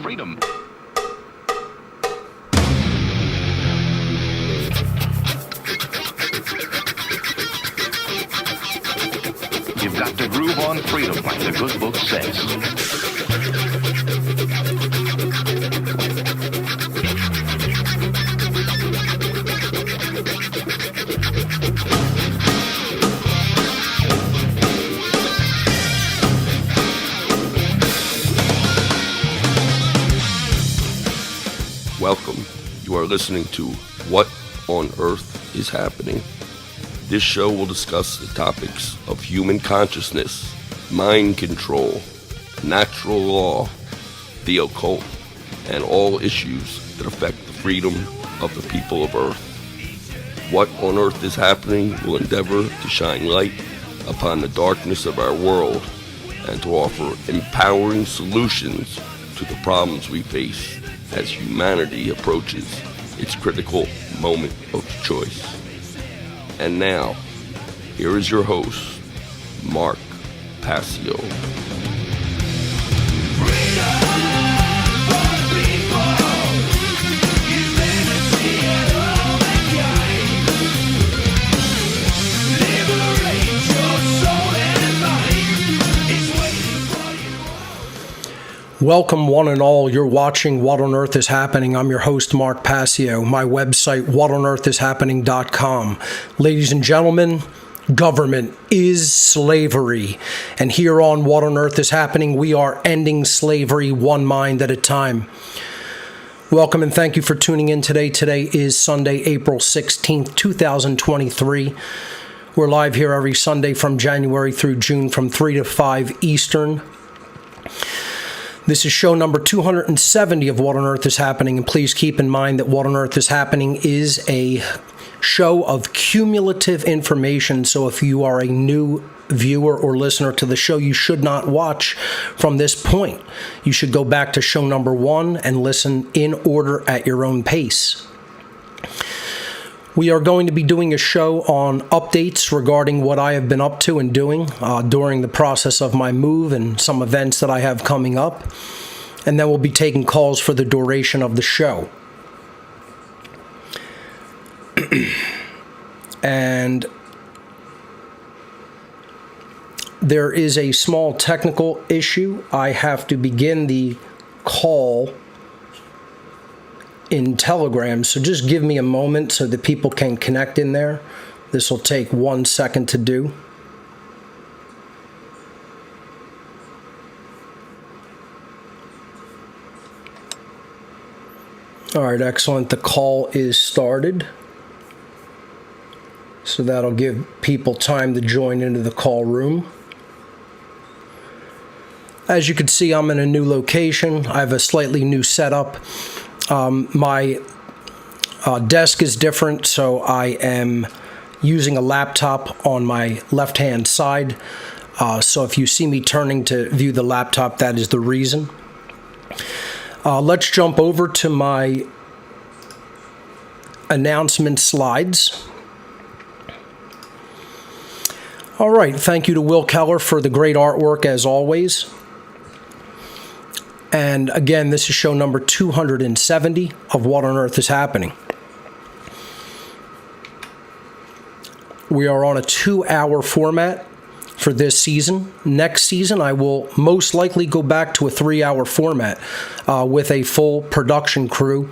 freedom. You've got to groove on freedom, like the good book says. Welcome. You are listening to What on Earth is Happening. This show will discuss the topics of human consciousness, mind control, natural law, the occult, and all issues that affect the freedom of the people of Earth. What on Earth is Happening will endeavor to shine light upon the darkness of our world and to offer empowering solutions to the problems we face as humanity approaches its critical moment of choice. And now, here is your host, Mark Passio. Welcome, one and all. You're watching What on Earth is Happening. I'm your host, Mark Passio. My website, whatonearthishappening.com. Ladies and gentlemen, government is slavery. And here on What on Earth is Happening, we are ending slavery one mind at a time. Welcome and thank you for tuning in today. Today is Sunday, April 16th, 2023. We're live here every Sunday from January through June from 3 to 5 Eastern. This is show number 270 of What on Earth is Happening, and please keep in mind that What on Earth is Happening is a show of cumulative information, so if you are a new viewer or listener to the show, you should not watch from this point. You should go back to show number 1 and listen in order at your own pace. We are going to be doing a show on updates regarding what I have been up to and doing during the process of my move and some events that I have coming up. And then we'll be taking calls for the duration of the show. And there is a small technical issue. I have to begin the call in Telegram, so just give me a moment so that people can connect in there. This will take 1 second to do. All right, excellent. The call is started. So that'll give people time to join into the call room. As you can see, I'm in a new location. I have a slightly new setup. My desk is different, so I am using a laptop on my left-hand side. So if you see me turning to view the laptop, that is the reason. Let's jump over to my announcement slides. All right, thank you to Will Keller for the great artwork as always. And again, this is show number 270 of What on Earth is Happening. We are on a 2-hour format for this season. Next season, I will most likely go back to a 3-hour format with a full production crew.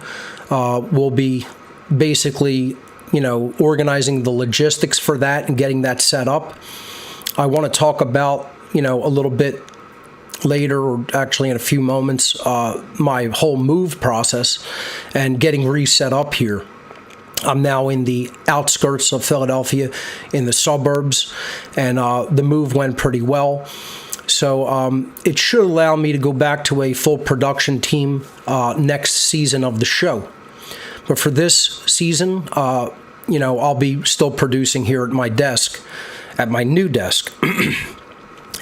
We'll be basically, organizing the logistics for that and getting that set up. I want to talk about, a little bit later, or actually in a few moments, my whole move process and getting reset up here. I'm now in the outskirts of Philadelphia, in the suburbs, and the move went pretty well. So it should allow me to go back to a full production team next season of the show. But for this season, I'll be still producing here at my desk, at my new desk.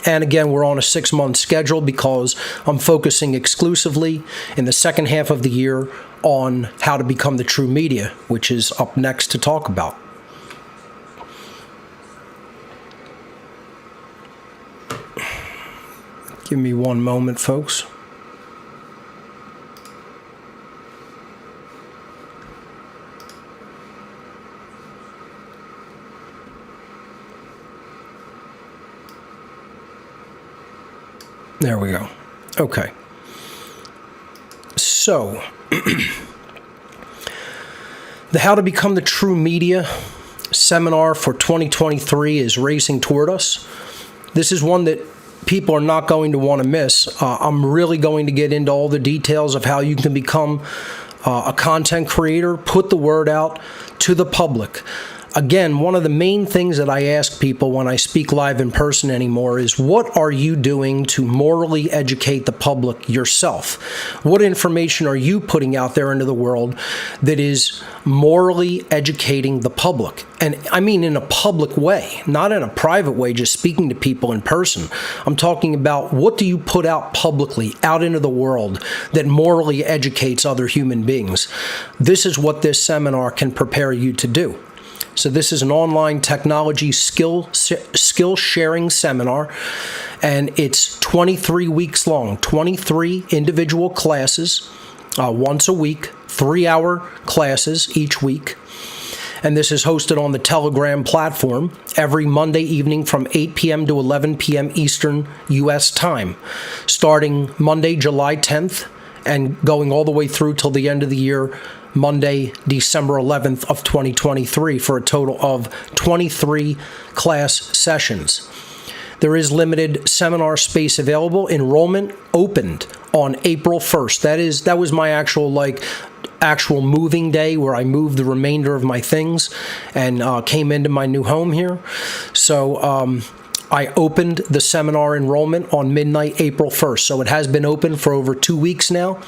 And again, we're on a 6-month schedule because I'm focusing exclusively in the second half of the year on how to become the true media, which is up next to talk about. Give me one moment, folks. There we go. Okay. So, the How to Become the True Media seminar for 2023 is racing toward us. This is one that people are not going to want to miss. I'm really going to get into all the details of how you can become a content creator, put the word out to the public. Again, one of the main things that I ask people when I speak live in person anymore is, what are you doing to morally educate the public yourself? What information are you putting out there into the world that is morally educating the public? And I mean in a public way, not in a private way, just speaking to people in person. I'm talking about, what do you put out publicly, out into the world, that morally educates other human beings? This is what this seminar can prepare you to do. So this is an online technology skill sharing seminar, and it's 23 weeks long, 23 individual classes, once a week, 3-hour classes each week. And this is hosted on the Telegram platform every Monday evening from 8 p.m. to 11 p.m. Eastern U.S. time, starting Monday, July 10th, and going all the way through till the end of the year, Monday, December 11th of 2023, for a total of 23 class sessions. There is limited seminar space available. Enrollment opened on April 1st. That was my actual moving day, where I moved the remainder of my things and came into my new home here. So I opened the seminar enrollment on midnight, April 1st. So it has been open for over 2 weeks now,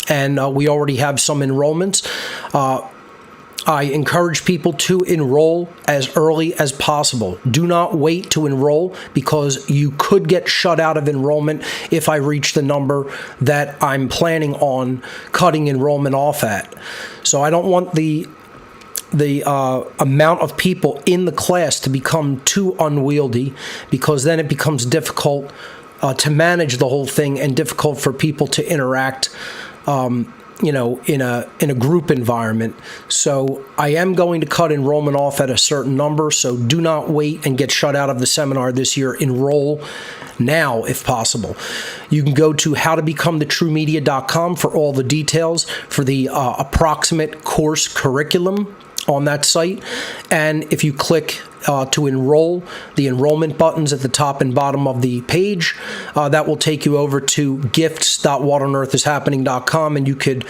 and we already have some enrollments. I encourage people to enroll as early as possible. Do not wait to enroll, because you could get shut out of enrollment if I reach the number that I'm planning on cutting enrollment off at. So I don't want the amount of people in the class to become too unwieldy, because then it becomes difficult to manage the whole thing and difficult for people to interact in a group environment. So I am going to cut enrollment off at a certain number, so do not wait and get shut out of the seminar this year. Enroll now if possible. You can go to howtobecomthetruemedia.com for all the details for the approximate course curriculum on that site. And if you click to enroll, the enrollment buttons at the top and bottom of the page, that will take you over to gifts.whatonearthishappening.com, and you could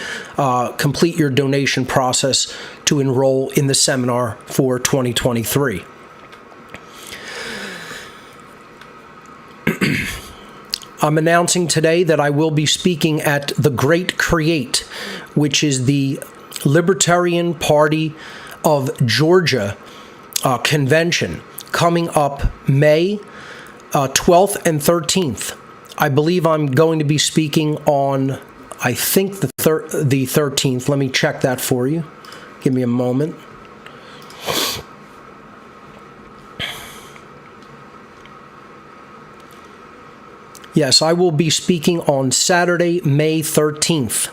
complete your donation process to enroll in the seminar for 2023. I'm announcing today that I will be speaking at the Great Create, which is the Libertarian Party of Georgia convention, coming up May 12th and 13th. I believe I'm going to be speaking on, I think, the 13th. Let me check that for you. Give me a moment. Yes, I will be speaking on Saturday, May 13th.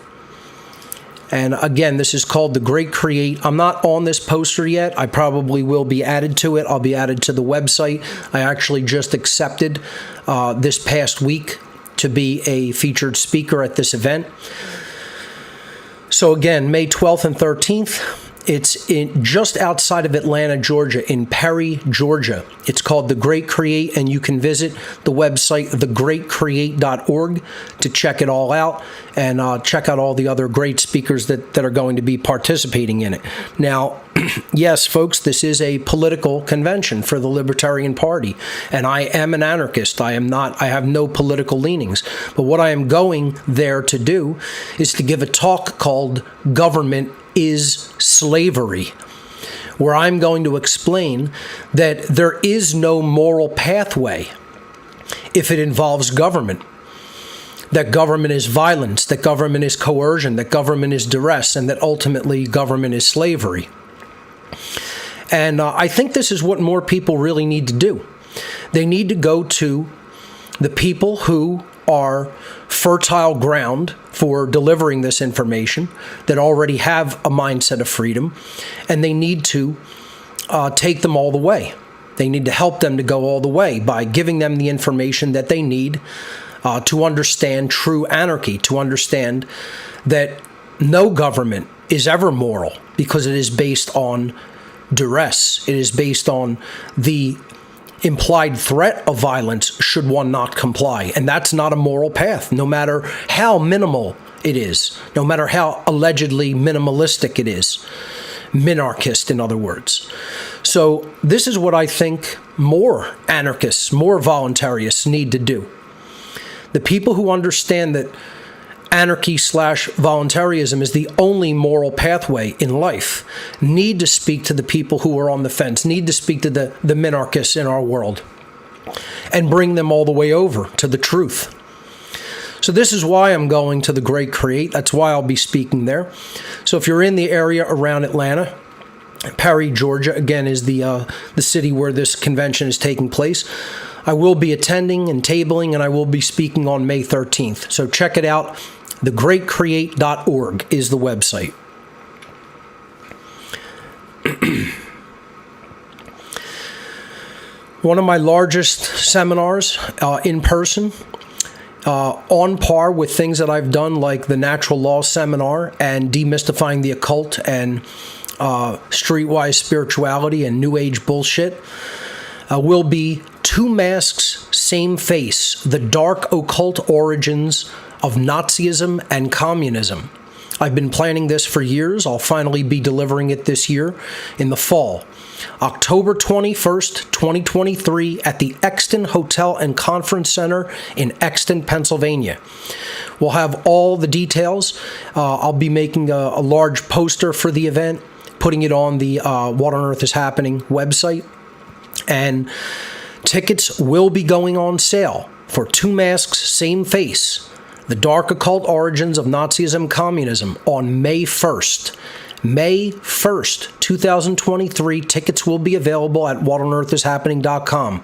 And again, this is called The Great Create. I'm not on this poster yet. I probably will be added to it. I'll be added to the website. I actually just accepted this past week to be a featured speaker at this event. So again, May 12th and 13th. It's just outside of Atlanta, Georgia, in Perry, Georgia. It's called The Great Create, and you can visit the website, thegreatcreate.org, to check it all out and check out all the other great speakers that are going to be participating in it. Now, yes, folks, this is a political convention for the Libertarian Party, and I am an anarchist. I have no political leanings. But what I am going there to do is to give a talk called Government is Slavery, where I'm going to explain that there is no moral pathway if it involves government, that government is violence, that government is coercion, that government is duress, and that ultimately government is slavery. And I think this is what more people really need to do. They need to go to the people who are fertile ground for delivering this information, that already have a mindset of freedom, and they need to take them all the way. They need to help them to go all the way by giving them the information that they need to understand true anarchy, to understand that no government is ever moral because it is based on duress. It is based on the implied threat of violence should one not comply. And that's not a moral path, no matter how minimal it is, no matter how allegedly minimalistic it is. Minarchist, in other words. So this is what I think more anarchists, more voluntarists need to do. The people who understand that anarchy/voluntarism is the only moral pathway in life need to speak to the people who are on the fence, need to speak to the minarchists in our world and bring them all the way over to the truth. So this is why I'm going to the Great Create. That's why I'll be speaking there. So if you're in the area around Atlanta, Perry, Georgia, again, is the city where this convention is taking place. I will be attending and tabling, and I will be speaking on May 13th. So check it out. thegreatcreate.org is the website. One of my largest seminars in person, on par with things that I've done like the Natural Law Seminar and Demystifying the Occult and Streetwise Spirituality and New Age Bullshit, will be Two Masks, Same Face, The Dark Occult Origins of Nazism and Communism. I've been planning this for years. I'll finally be delivering it this year in the fall. October 21st, 2023 at the Exton Hotel and Conference Center in Exton, Pennsylvania. We'll have all the details. I'll be making a large poster for the event, putting it on the What on Earth is Happening website. And tickets will be going on sale for Two Masks, Same Face, The Dark Occult Origins of Nazism and Communism on May 1st. May 1st, 2023. Tickets will be available at whatonearthishappening.com.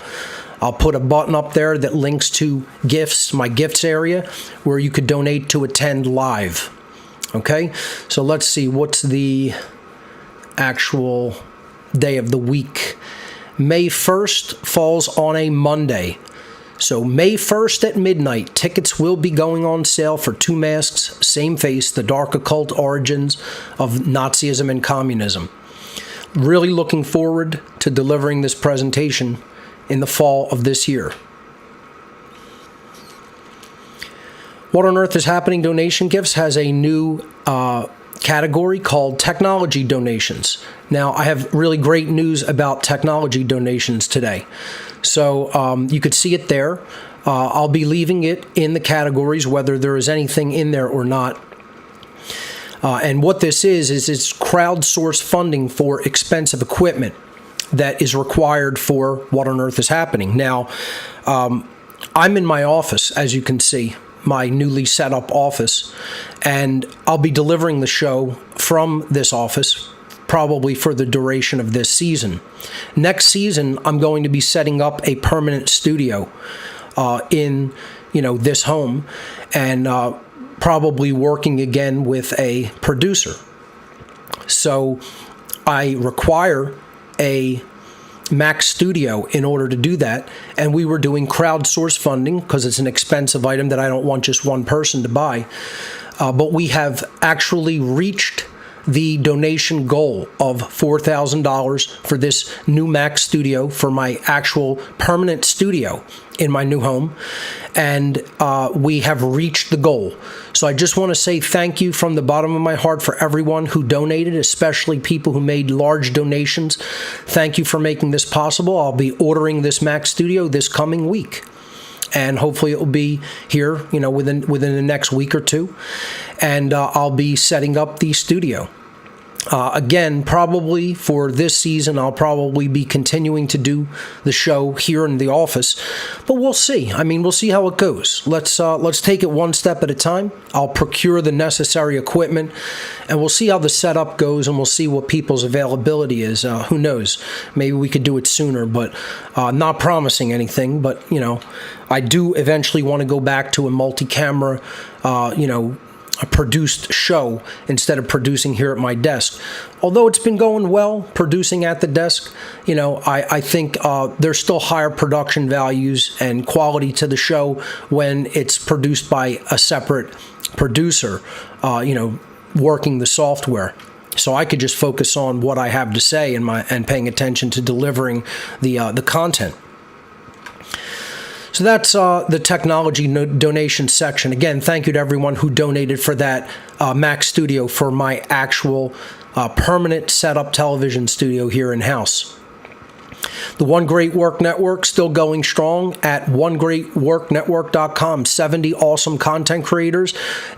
I'll put a button up there that links to gifts, my gifts area, where you could donate to attend live. Okay? So let's see, what's the actual day of the week? May 1st falls on a Monday. So May 1st at midnight, tickets will be going on sale for Two Masks, Same Face, The Dark Occult Origins of Nazism and Communism. Really looking forward to delivering this presentation in the fall of this year. What on Earth is Happening Donation Gifts has a new category called Technology Donations. Now, I have really great news about technology donations today. So you could see it there. I'll be leaving it in the categories, whether there is anything in there or not. And what this is it's crowdsourced funding for expensive equipment that is required for What on Earth is Happening. Now, I'm in my office, as you can see, my newly set up office, and I'll be delivering the show from this office probably for the duration of this season. Next season, I'm going to be setting up a permanent studio in this home, and probably working again with a producer. So I require a Mac Studio in order to do that, and we were doing crowdsource funding because it's an expensive item that I don't want just one person to buy. But we have actually reached the donation goal of $4,000 for this new Mac Studio for my actual permanent studio in my new home, and we have reached the goal. So I just want to say thank you from the bottom of my heart for everyone who donated, especially people who made large donations. Thank you for making this possible. I'll be ordering this Mac Studio this coming week, and hopefully it will be here, within the next week or two, and I'll be setting up the studio. Again, probably for this season, I'll probably be continuing to do the show here in the office, but we'll see. We'll see how it goes. Let's take it one step at a time. I'll procure the necessary equipment, and we'll see how the setup goes, and we'll see what people's availability is. Who knows? Maybe we could do it sooner, but not promising anything. But I do eventually want to go back to a multi-camera, a produced show instead of producing here at my desk. Although it's been going well producing at the desk, I think there's still higher production values and quality to the show when it's produced by a separate producer, working the software. So I could just focus on what I have to say and paying attention to delivering the content. So that's the technology donation section. Again, thank you to everyone who donated for that Mac Studio, for my actual permanent setup television studio here in-house. The One Great Work Network still going strong at onegreatworknetwork.com. 70 awesome content creators.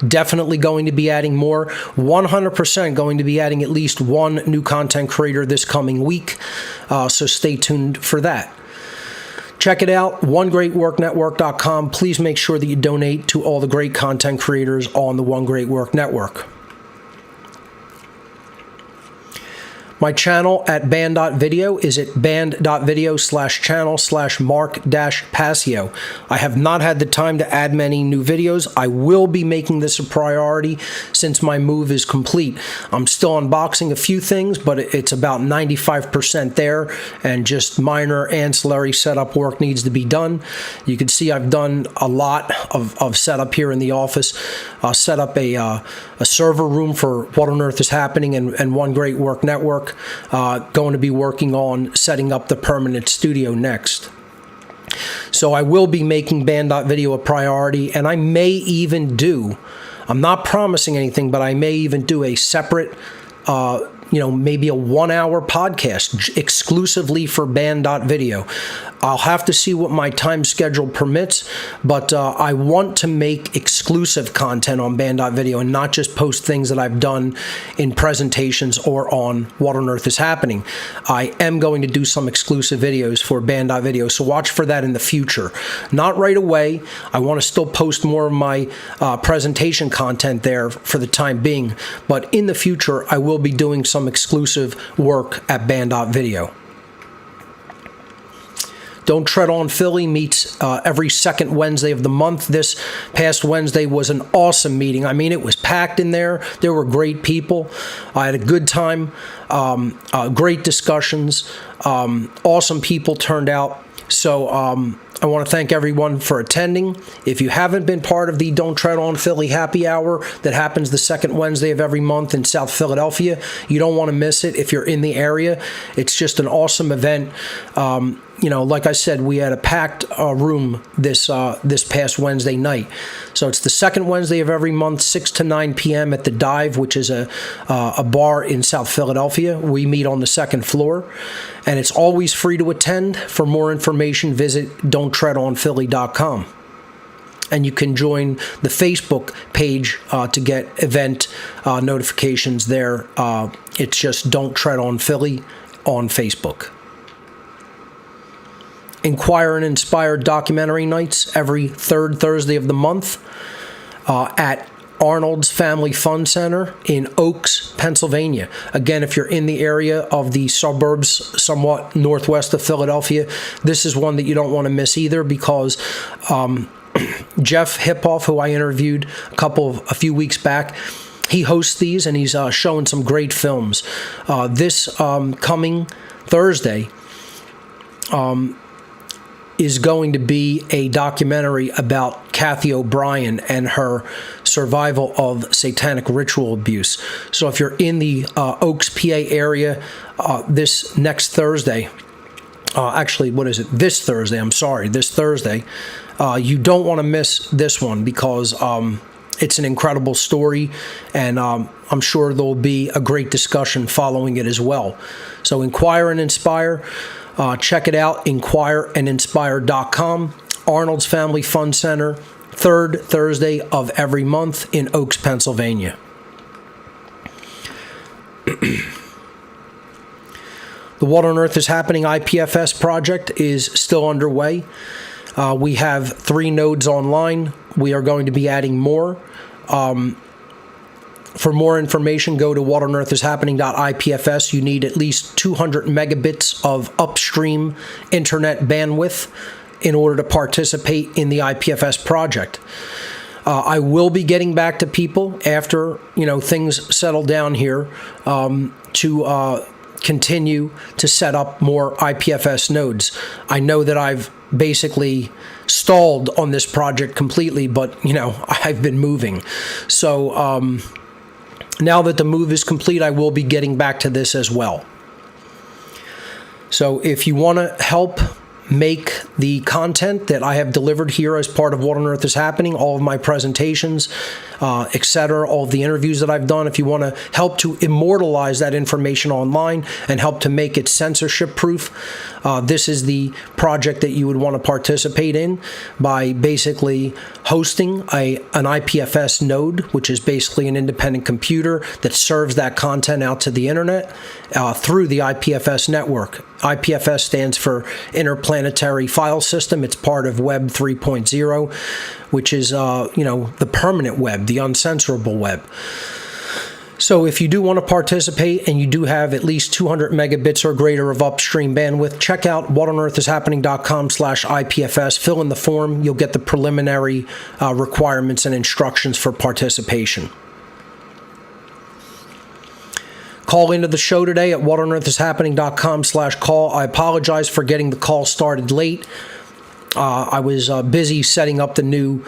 Definitely going to be adding more. 100% going to be adding at least one new content creator this coming week. So stay tuned for that. Check it out, onegreatworknetwork.com. Please make sure that you donate to all the great content creators on the One Great Work Network. My channel at band.video is at band.video/channel/Mark-Passio. I have not had the time to add many new videos. I will be making this a priority since my move is complete. I'm still unboxing a few things, but it's about 95% there, and just minor ancillary setup work needs to be done. You can see I've done a lot of setup here in the office. Set up a server room for What on Earth is Happening and One Great Work Network. Going to be working on setting up the permanent studio next. So I will be making band.video a priority, and I may even do, I'm not promising anything, but I may even do a separate, maybe a 1-hour podcast exclusively for band.video. I'll have to see what my time schedule permits, but I want to make exclusive content on band.video and not just post things that I've done in presentations or on What on Earth is Happening. I am going to do some exclusive videos for band.video, so watch for that in the future. Not right away. I want to still post more of my presentation content there for the time being, but in the future, I will be doing some exclusive work at band.video. Don't Tread on Philly meets every second Wednesday of the month. This past Wednesday was an awesome meeting. I mean, it was packed in there. There were great people. I had a good time. Great discussions. Awesome people turned out. So I want to thank everyone for attending. If you haven't been part of the Don't Tread on Philly happy hour that happens the second Wednesday of every month in South Philadelphia, you don't want to miss it if you're in the area. It's just an awesome event. Like I said, we had a packed room this past Wednesday night. So it's the second Wednesday of every month, 6 to 9 p.m. at the Dive, which is a bar in South Philadelphia. We meet on the second floor, and it's always free to attend. For more information, visit don'ttreadonphilly.com. And you can join the Facebook page to get event notifications there. It's just Don't Tread on Philly on Facebook. Inquire and Inspire documentary nights every third Thursday of the month at Arnold's Family Fun Center in Oaks, Pennsylvania. Again, if you're in the area of the suburbs, somewhat northwest of Philadelphia, this is one that you don't want to miss either, because Jeff Hiphoff, who I interviewed a few weeks back, he hosts these, and he's showing some great films. This coming Thursday is going to be a documentary about Kathy O'Brien and her survival of satanic ritual abuse. So if you're in the Oaks, PA area this next Thursday, this Thursday, you don't want to miss this one, because it's an incredible story, and I'm sure there will be a great discussion following it as well. So Inquire and Inspire. Check it out, inquireandinspire.com. Arnold's Family Fun Center, third Thursday of every month in Oaks, Pennsylvania. The What on Earth is Happening IPFS project is still underway. We have 3 nodes online. We are going to be adding more. For more information, go to whatonearthishappening.ipfs. You need at least 200 megabits of upstream internet bandwidth in order to participate in the IPFS project. I will be getting back to people after things settle down here to continue to set up more IPFS nodes. I know that I've basically stalled on this project completely, but I've been moving. So now that the move is complete, I will be getting back to this as well. So if you want to help make the content that I have delivered here as part of What on Earth is Happening, all of my presentations, etc., all of the interviews that I've done, if you want to help to immortalize that information online and help to make it censorship proof, this is the project that you would want to participate in by basically hosting an IPFS node, which is basically an independent computer that serves that content out to the internet through the IPFS network. IPFS stands for Interplanetary File System. It's part of Web 3.0, which is the permanent web, the uncensorable web. So if you do want to participate and you do have at least 200 megabits or greater of upstream bandwidth, check out whatonearthishappening.com/IPFS. Fill in the form. You'll get the preliminary requirements and instructions for participation. Call into the show today at whatonearthishappening.com/call. I apologize for getting the call started late. I was busy setting up the new,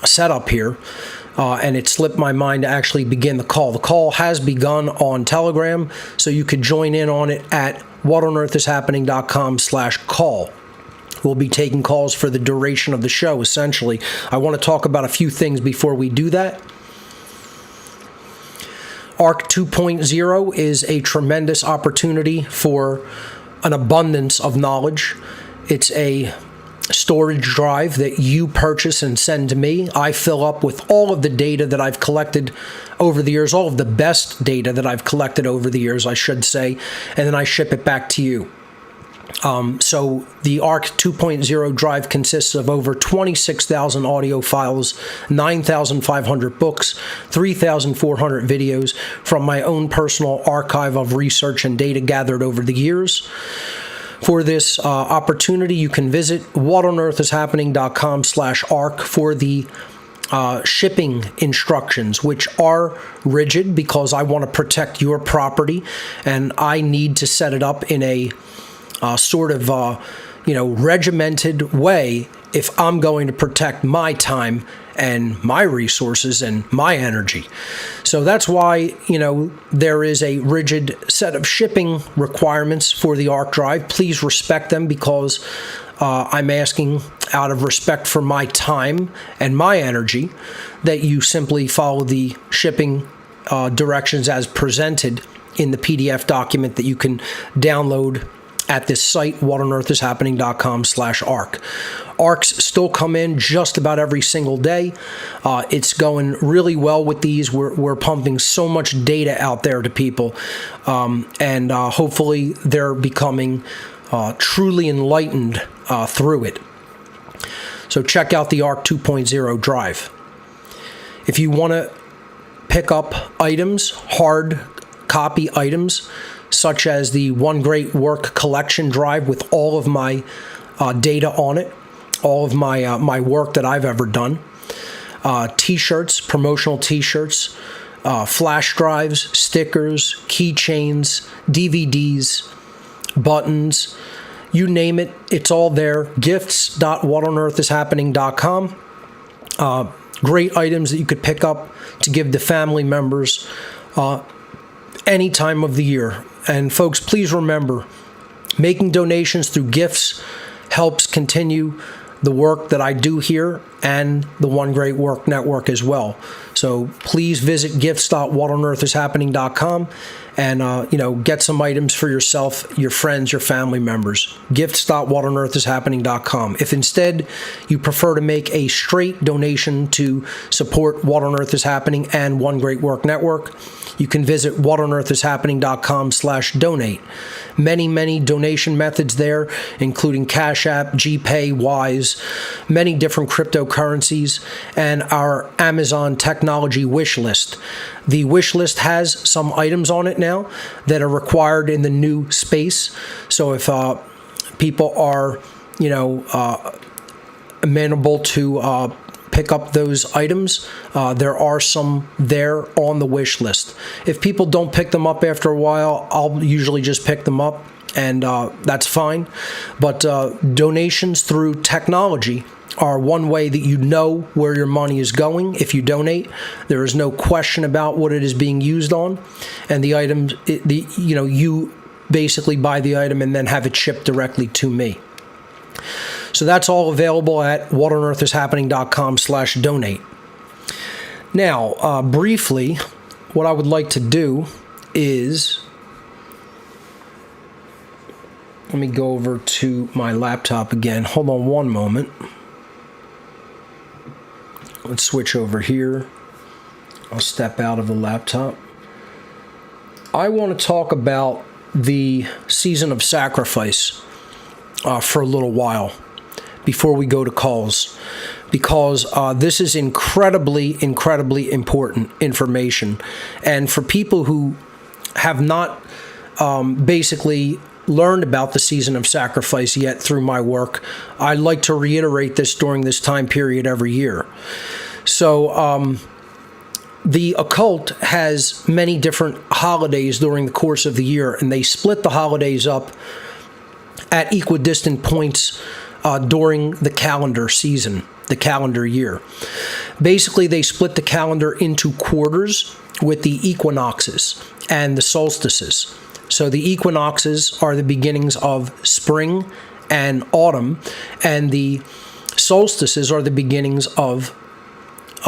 setup here. And it slipped my mind to actually begin the call. The call has begun on Telegram, so you could join in on it at whatonearthishappening.com/call. We'll be taking calls for the duration of the show, essentially. I want to talk about a few things before we do that. ARC 2.0 is a tremendous opportunity for an abundance of knowledge. It's a storage drive that you purchase and send to me. I fill up with all of the data that I've collected over the years, all of the best data that I've collected over the years, I should say, and then I ship it back to you. So the ARC 2.0 drive consists of over 26,000 audio files, 9,500 books, 3,400 videos from my own personal archive of research and data gathered over the years. For this opportunity, you can visit whatonearthishappening.com/ARC for the shipping instructions, which are rigid because I want to protect your property and I need to set it up in a regimented way if I'm going to protect my time and my resources and my energy. So that's why, there is a rigid set of shipping requirements for the ARC drive. Please respect them because I'm asking out of respect for my time and my energy that you simply follow the shipping directions as presented in the PDF document that you can download at this site, whatonearthishappening.com/ARC. ARCs still come in just about every single day. It's going really well with these. We're pumping so much data out there to people, and hopefully they're becoming truly enlightened through it. So check out the ARC 2.0 drive. If you want to pick up items, hard copy items, such as the One Great Work collection drive with all of my data on it, all of my work that I've ever done, T-shirts, promotional T-shirts, flash drives, stickers, keychains, DVDs, buttons, you name it, it's all there. Gifts.whatonearthishappening.com. Great items that you could pick up to give to family members any time of the year. And folks, please remember, making donations through gifts helps continue the work that I do here and the One Great Work Network as well. So please visit gifts.whatonearthishappening.com and get some items for yourself, your friends, your family members. Gifts.whatonearthishappening.com. If instead you prefer to make a straight donation to support What on Earth is Happening and One Great Work Network, you can visit whatonearthishappening.com/donate. Many donation methods there, including Cash App, GPay, Wise, many different cryptocurrencies, and our Amazon technology wish list. The wish list has some items on it now that are required in the new space. So if people are, amenable to pick up those items. There are some there on the wish list. If people don't pick them up after a while, I'll usually just pick them up, and that's fine. But donations through technology are one way that you know where your money is going. If you donate, there is no question about what it is being used on, and the items, you basically buy the item and then have it shipped directly to me. So that's all available at whatonearthishappening.com/donate. Now, briefly, what I would like to do is, let me go over to my laptop again. Hold on one moment. Let's switch over here. I'll step out of the laptop. I want to talk about the season of sacrifice for a little while before we go to calls, because this is incredibly important information. And for people who have not basically learned about the season of sacrifice yet through my work, I like to reiterate this during this time period every year. So the occult has many different holidays during the course of the year, and they split the holidays up at equidistant points during the calendar season, the calendar year. Basically, they split the calendar into quarters with the equinoxes and the solstices. So the equinoxes are the beginnings of spring and autumn, and the solstices are the beginnings of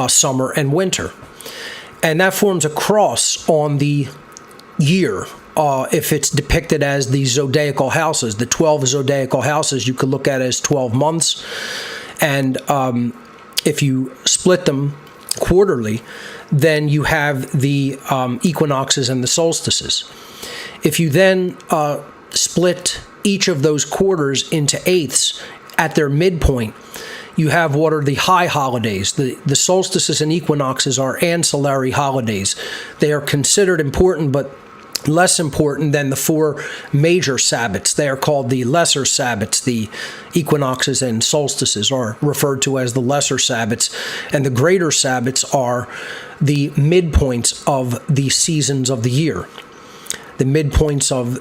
summer and winter. And that forms a cross on the year. If it's depicted as the zodiacal houses, the 12 zodiacal houses, you could look at it as 12 months. And if you split them quarterly, then you have the equinoxes and the solstices. If you then split each of those quarters into eighths at their midpoint, you have what are the high holidays. The solstices and equinoxes are ancillary holidays. They are considered important, but less important than the four major Sabbats. They are called the lesser Sabbats. The equinoxes and solstices are referred to as the lesser Sabbats, and the greater Sabbats are the midpoints of the seasons of the year, the midpoints of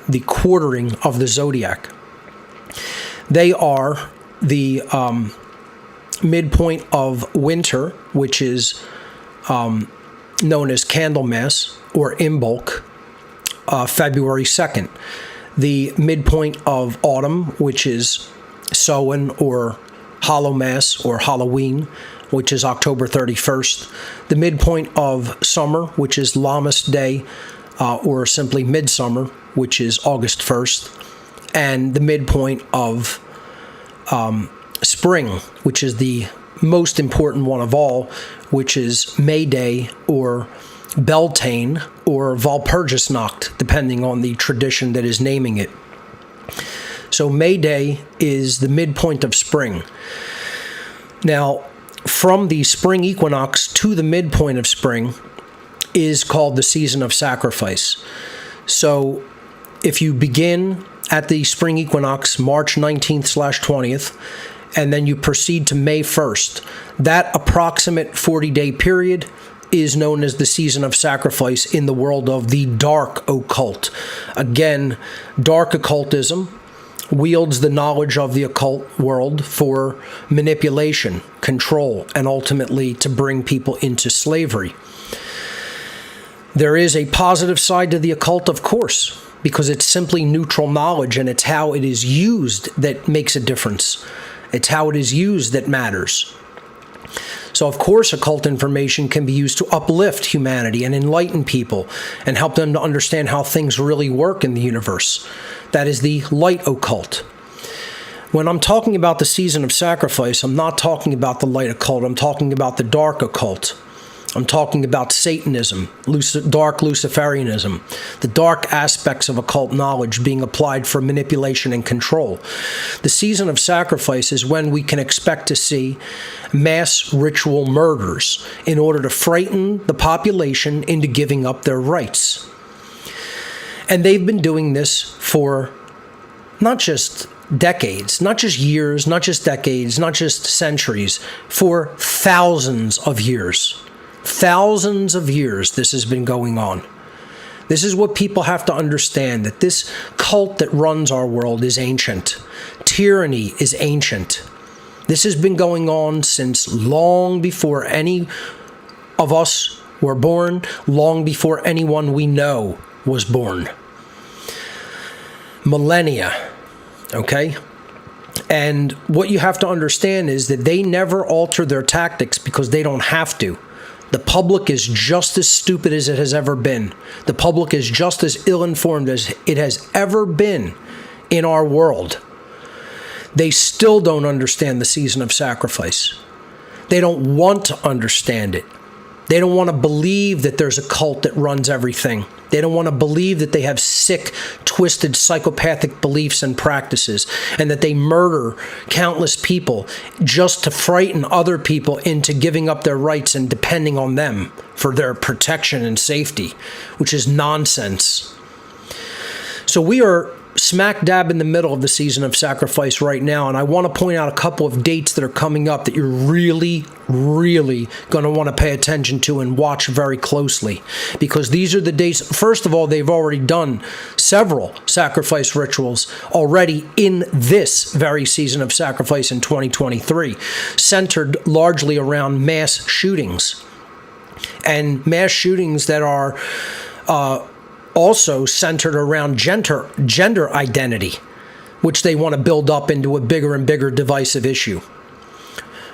the quartering of the zodiac. They are the midpoint of winter, which is known as Candlemas or Imbolc, February 2nd. The midpoint of autumn, which is Samhain or Hallowmas or Halloween, which is October 31st. The midpoint of summer, which is Lammas Day or simply Midsummer, which is August 1st. And the midpoint of spring, which is the most important one of all, which is May Day or Beltane or Walpurgisnacht, depending on the tradition that is naming it. So May Day is the midpoint of spring. Now, from the spring equinox to the midpoint of spring is called the season of sacrifice. So if you begin at the spring equinox, March 19th/20th, and then you proceed to May 1st, that approximate 40-day period is known as the season of sacrifice in the world of the dark occult. Again, dark occultism wields the knowledge of the occult world for manipulation, control, and ultimately to bring people into slavery. There is a positive side to the occult, of course, because it's simply neutral knowledge, and it's how it is used that makes a difference. It's how it is used that matters. So, of course, occult information can be used to uplift humanity and enlighten people and help them to understand how things really work in the universe. That is the light occult. When I'm talking about the season of sacrifice, I'm not talking about the light occult. I'm talking about the dark occult. I'm talking about Satanism, dark Luciferianism, the dark aspects of occult knowledge being applied for manipulation and control. The season of sacrifice is when we can expect to see mass ritual murders in order to frighten the population into giving up their rights. And they've been doing this for not just decades, not just years, not just decades, not just centuries, for thousands of years. Thousands of years this has been going on. This is what people have to understand, that this cult that runs our world is ancient. Tyranny is ancient. This has been going on since long before any of us were born, long before anyone we know was born. Millennia, okay? And what you have to understand is that they never alter their tactics because they don't have to. The public is just as stupid as it has ever been. The public is just as ill-informed as it has ever been in our world. They still don't understand the season of sacrifice. They don't want to understand it. They don't want to believe that there's a cult that runs everything. They don't want to believe that they have sick, twisted, psychopathic beliefs and practices, and that they murder countless people just to frighten other people into giving up their rights and depending on them for their protection and safety, which is nonsense. So we are smack dab in the middle of the season of sacrifice right now, and I want to point out a couple of dates that are coming up that you're really going to want to pay attention to and watch very closely, because these are the dates. First of all, they've already done several sacrifice rituals already in this very season of sacrifice in 2023, centered largely around mass shootings, and mass shootings that are also centered around gender identity, which they want to build up into a bigger and bigger divisive issue,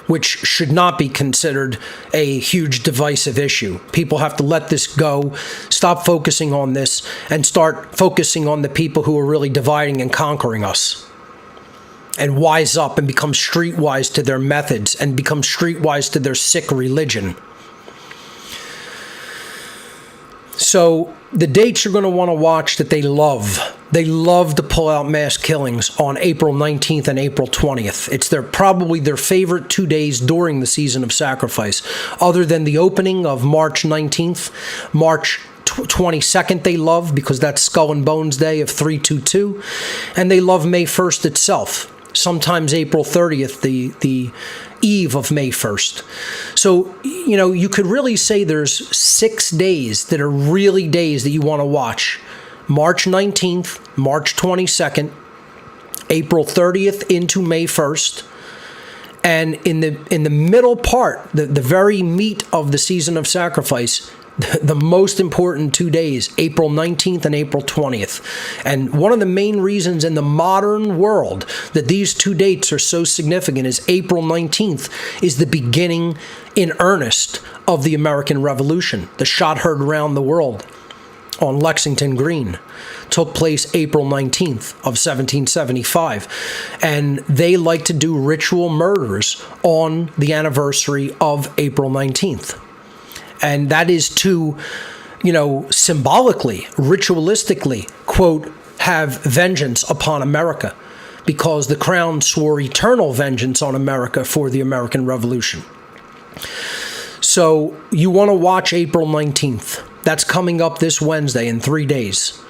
which should not be considered a huge divisive issue. People have to let this go, stop focusing on this, and start focusing on the people who are really dividing and conquering us, and wise up and become streetwise to their methods and become streetwise to their sick religion. So the dates you're going to want to watch that they love to pull out mass killings on April 19th and April 20th. It's probably their favorite 2 days during the season of sacrifice, other than the opening of March 19th. March 22nd they love because that's Skull and Bones Day of 322, and they love May 1st itself. Sometimes April 30th, the eve of May 1st. So, you could really say there's 6 days that are really days that you want to watch. March 19th, March 22nd, April 30th into May 1st. And in the middle part, the very meat of the season of sacrifice, the most important 2 days, April 19th and April 20th. And one of the main reasons in the modern world that these 2 dates are so significant is April 19th is the beginning in earnest of the American Revolution. The shot heard around the world on Lexington Green took place April 19th of 1775. And they like to do ritual murders on the anniversary of April 19th. And that is to, symbolically, ritualistically, quote, have vengeance upon America, because the Crown swore eternal vengeance on America for the American Revolution. So you want to watch April 19th. That's coming up this Wednesday in 3 days.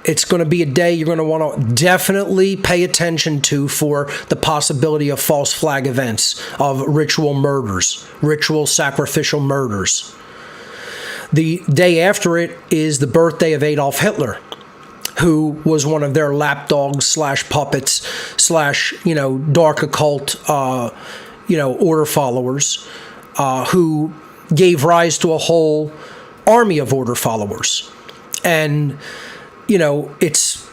It's going to be a day you're going to want to definitely pay attention to for the possibility of false flag events, of ritual murders, ritual sacrificial murders. The day after it is the birthday of Adolf Hitler, who was one of their lapdogs / puppets / dark occult, order followers, who gave rise to a whole army of order followers. And, it's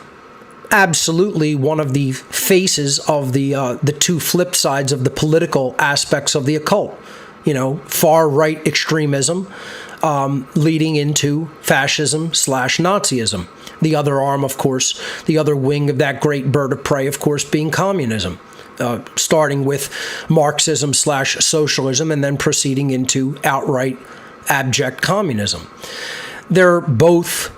absolutely one of the faces of the two flip sides of the political aspects of the occult. Far right extremism, leading into fascism / Nazism. The other arm, of course, the other wing of that great bird of prey, of course, being communism, starting with Marxism / socialism and then proceeding into outright abject communism. They're both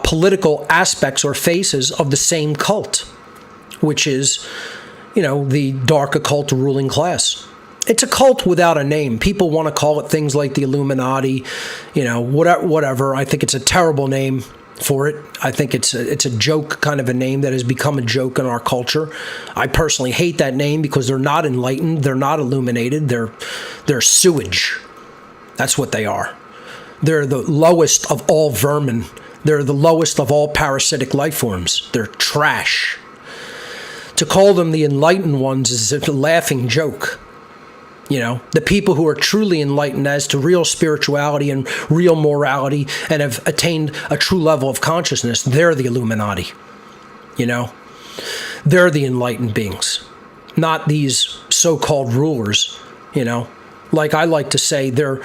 political aspects or faces of the same cult, which is, the dark occult ruling class. It's a cult without a name. People want to call it things like the Illuminati, whatever. I think it's a terrible name. for it. I think it's a joke, kind of a name that has become a joke in our culture. I personally hate that name because they're not enlightened, they're not illuminated, they're sewage. That's what they are. They're the lowest of all vermin. They're the lowest of all parasitic life forms. They're trash. To call them the enlightened ones is a laughing joke. You know, the people who are truly enlightened as to real spirituality and real morality and have attained a true level of consciousness, they're the Illuminati. You know, they're the enlightened beings, not these so-called rulers. You know, like I like to say, they're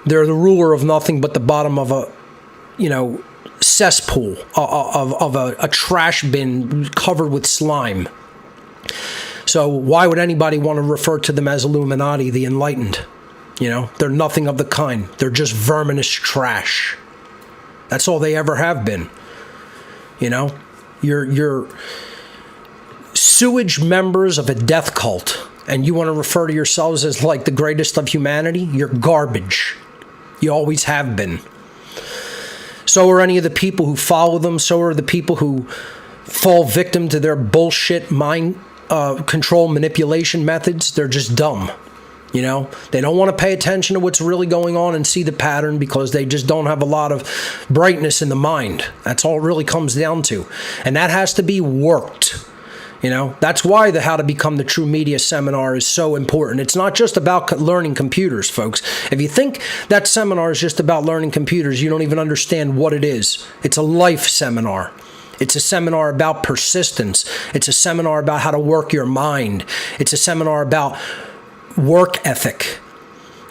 the ruler of nothing but the bottom of a, you know, cesspool of a trash bin covered with slime. So why would anybody want to refer to them as Illuminati, the enlightened? You know, they're nothing of the kind. They're just verminous trash. That's all they ever have been. You know, you're sewage members of a death cult, and you want to refer to yourselves as like the greatest of humanity? You're garbage. You always have been. So are any of the people who follow them. So are the people who fall victim to their bullshit mind control manipulation methods. They're just dumb. You know, they don't want to pay attention to what's really going on and see the pattern because they just don't have a lot of brightness in the mind. That's all it really comes down to. And that has to be worked. You know, that's why the How to Become the True Media seminar is so important. It's not just about learning computers, folks. If you think that seminar is just about learning computers, you don't even understand what it is. It's a life seminar. It's a seminar about persistence. It's a seminar about how to work your mind. It's a seminar about work ethic.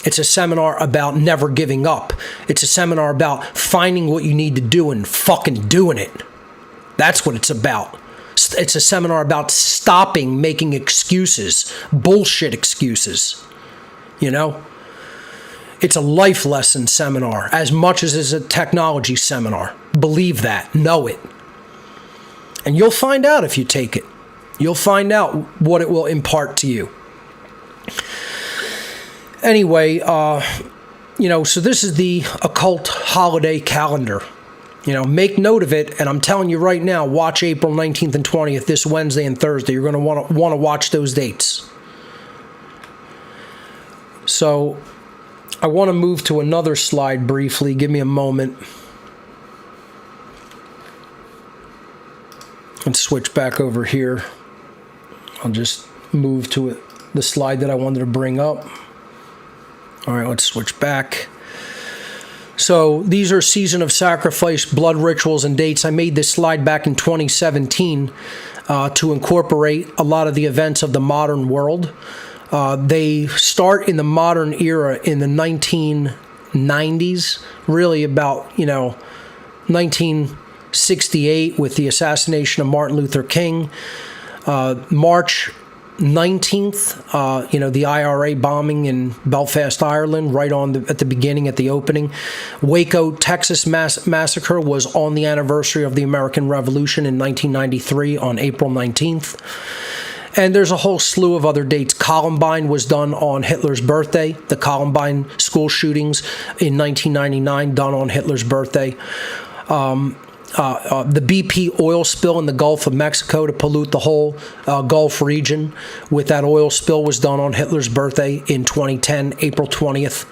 It's a seminar about never giving up. It's a seminar about finding what you need to do and fucking doing it. That's what it's about. It's a seminar about stopping making excuses, bullshit excuses. You know? It's a life lesson seminar as much as it's a technology seminar. Believe that. Know it. And you'll find out if you take it. You'll find out what it will impart to you. Anyway, you know, so this is the occult holiday calendar. You know, make note of it. And I'm telling you right now, watch April 19th and 20th, this Wednesday and Thursday. You're going to want to watch those dates. So I want to move to another slide briefly. Give me a moment. Let's switch back over here. I'll just move to it, the slide that I wanted to bring up. All right, let's switch back. So these are season of sacrifice, blood rituals, and dates. I made this slide back in 2017 to incorporate a lot of the events of the modern world. They start in the modern era in the 1990s, really about, you know, 1968 with the assassination of Martin Luther King. March 19th, you know, the IRA bombing in Belfast, Ireland, right at the beginning, at the opening. Waco, Texas massacre was on the anniversary of the American Revolution in 1993 on April 19th. And there's a whole slew of other dates. Columbine was done on Hitler's birthday. The Columbine school shootings in 1999 done on Hitler's birthday. The BP oil spill in the Gulf of Mexico to pollute the whole Gulf region with that oil spill was done on Hitler's birthday in 2010, April 20th.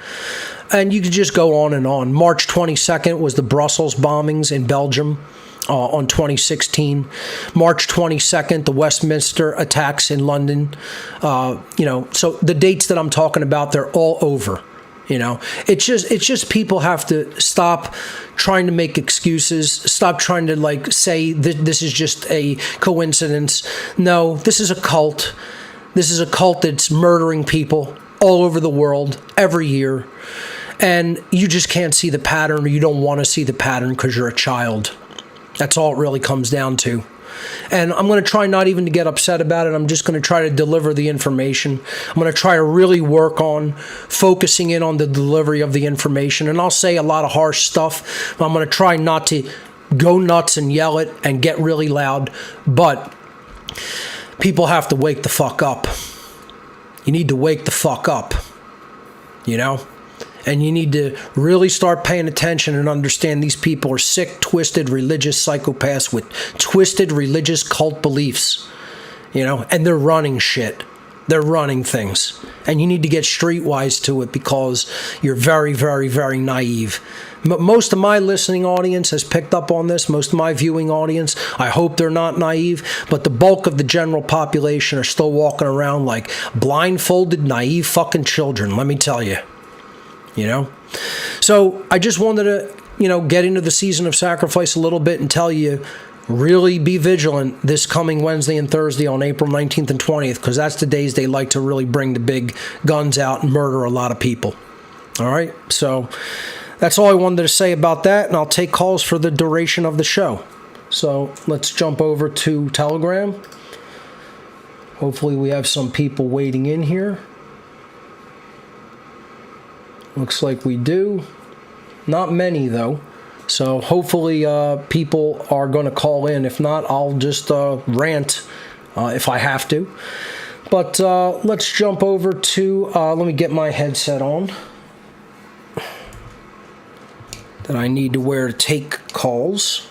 And you could just go on and on. March 22nd was the Brussels bombings in Belgium on 2016. March 22nd, the Westminster attacks in London. You know, so the dates that I'm talking about, they're all over. You know, it's just people have to stop trying to make excuses, stop trying to like say that this is just a coincidence. No, this is a cult. This is a cult that's murdering people all over the world every year. And you just can't see the pattern, or you don't want to see the pattern because you're a child. That's all it really comes down to. And I'm going to try not even to get upset about it. I'm just going to try to deliver the information. I'm going to try to really work on focusing in on the delivery of the information. And I'll say a lot of harsh stuff. I'm going to try not to go nuts and yell it and get really loud. But people have to wake the fuck up. You need to wake the fuck up. You know? And you need to really start paying attention and understand these people are sick, twisted religious psychopaths with twisted religious cult beliefs, and they're running shit. They're running things. And you need to get streetwise to it because you're very, very, very naive. Most of my listening audience has picked up on this, most of my viewing audience. I hope they're not naive, but the bulk of the general population are still walking around like blindfolded, naive fucking children, let me tell you. So I just wanted to, get into the season of sacrifice a little bit and tell you, really be vigilant this coming Wednesday and Thursday on April 19th and 20th, because that's the days they like to really bring the big guns out and murder a lot of people. All right, so that's all I wanted to say about that, and I'll take calls for the duration of the show. So let's jump over to Telegram. Hopefully we have some people waiting in here. Looks like we do. Not many, though. So hopefully people are going to call in. If not, I'll just rant if I have to. But let's jump over to... let me get my headset on that I need to wear to take calls.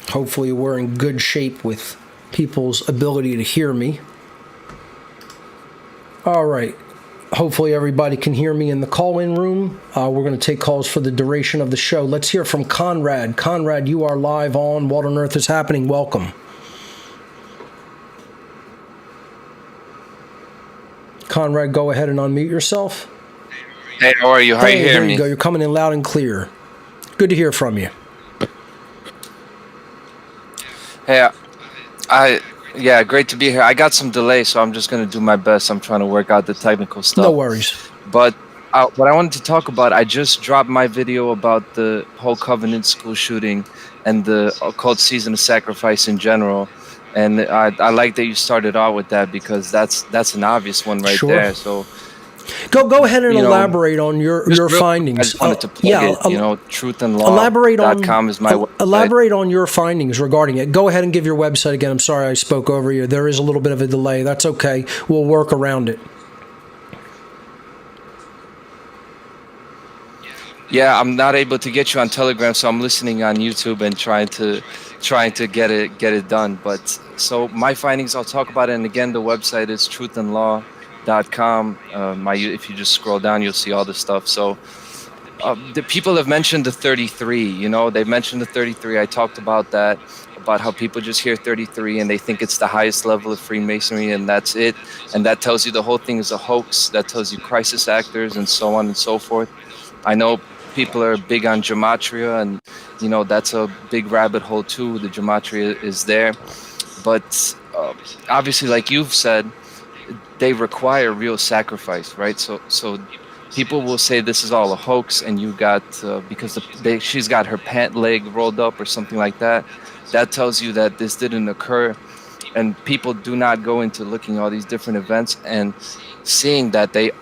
Hopefully we're in good shape with people's ability to hear me. All right. Hopefully everybody can hear me in the call-in room. We're going to take calls for the duration of the show. Let's hear from Conrad. Conrad, you are live on What on Earth is Happening. Welcome. Conrad, go ahead and unmute yourself. Hey, how are you? How are you hearing me? There you go. You're coming in loud and clear. Good to hear from you. Hey, yeah, great to be here. I got some delay, so I'm just going to do my best. I'm trying to work out the technical stuff. No worries. But what I wanted to talk about, I just dropped my video about the whole Covenant school shooting and the occult season of sacrifice in general. And I like that you started out with that because that's an obvious one right there. So go ahead and elaborate on your findings. I just wanted to plug it. Truthandlaw.com is my website. Elaborate on your findings regarding it. Go ahead and give your website again. I'm sorry I spoke over you. There is a little bit of a delay. That's okay. We'll work around it. Yeah, I'm not able to get you on Telegram, so I'm listening on YouTube and trying to get it done. But so my findings, I'll talk about it. And again, the website is truthandlaw.com. If you just scroll down, you'll see all the stuff. So the people have mentioned the 33. They mentioned the 33. I talked about that, about how people just hear 33 and they think it's the highest level of Freemasonry and that's it. And that tells you the whole thing is a hoax. That tells you crisis actors and so on and so forth. I know people are big on gematria, and that's a big rabbit hole too. The gematria is there, but obviously, like you've said, they require real sacrifice, right? So people will say this is all a hoax, and you got because she's got her pant leg rolled up or something like that. That tells you that this didn't occur, and people do not go into looking at all these different events and seeing that the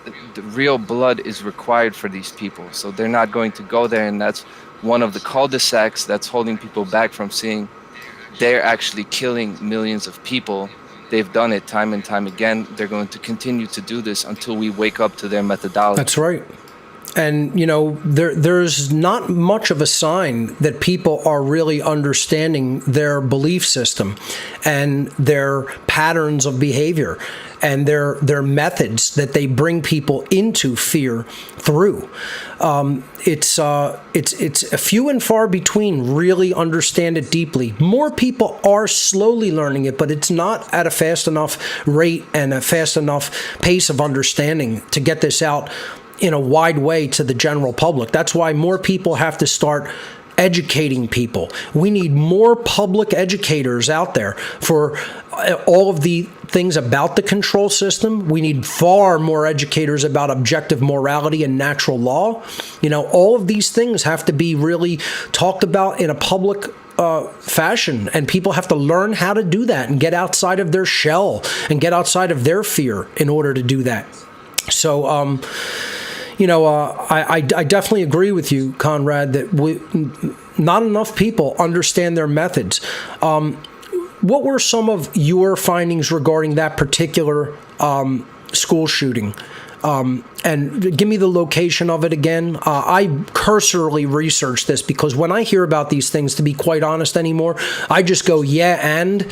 real blood is required for these people. So they're not going to go there, and that's one of the cul-de-sacs that's holding people back from seeing they're actually killing millions of people. They've done it time and time again. They're going to continue to do this until we wake up to their methodology. That's right. And, there's not much of a sign that people are really understanding their belief system and their patterns of behavior and their methods that they bring people into fear through. It's a few and far between really understand it deeply. More people are slowly learning it, but it's not at a fast enough rate and a fast enough pace of understanding to get this out in a wide way to the general public. That's why more people have to start educating people. We need more public educators out there for all of the things about the control system. We need far more educators about objective morality and natural law. All of these things have to be really talked about in a public fashion, and people have to learn how to do that and get outside of their shell and get outside of their fear in order to do that. So, I definitely agree with you, Conrad, that not enough people understand their methods. What were some of your findings regarding that particular school shooting? and give me the location of it again. I cursorily researched this because when I hear about these things, to be quite honest anymore, I just go, yeah, and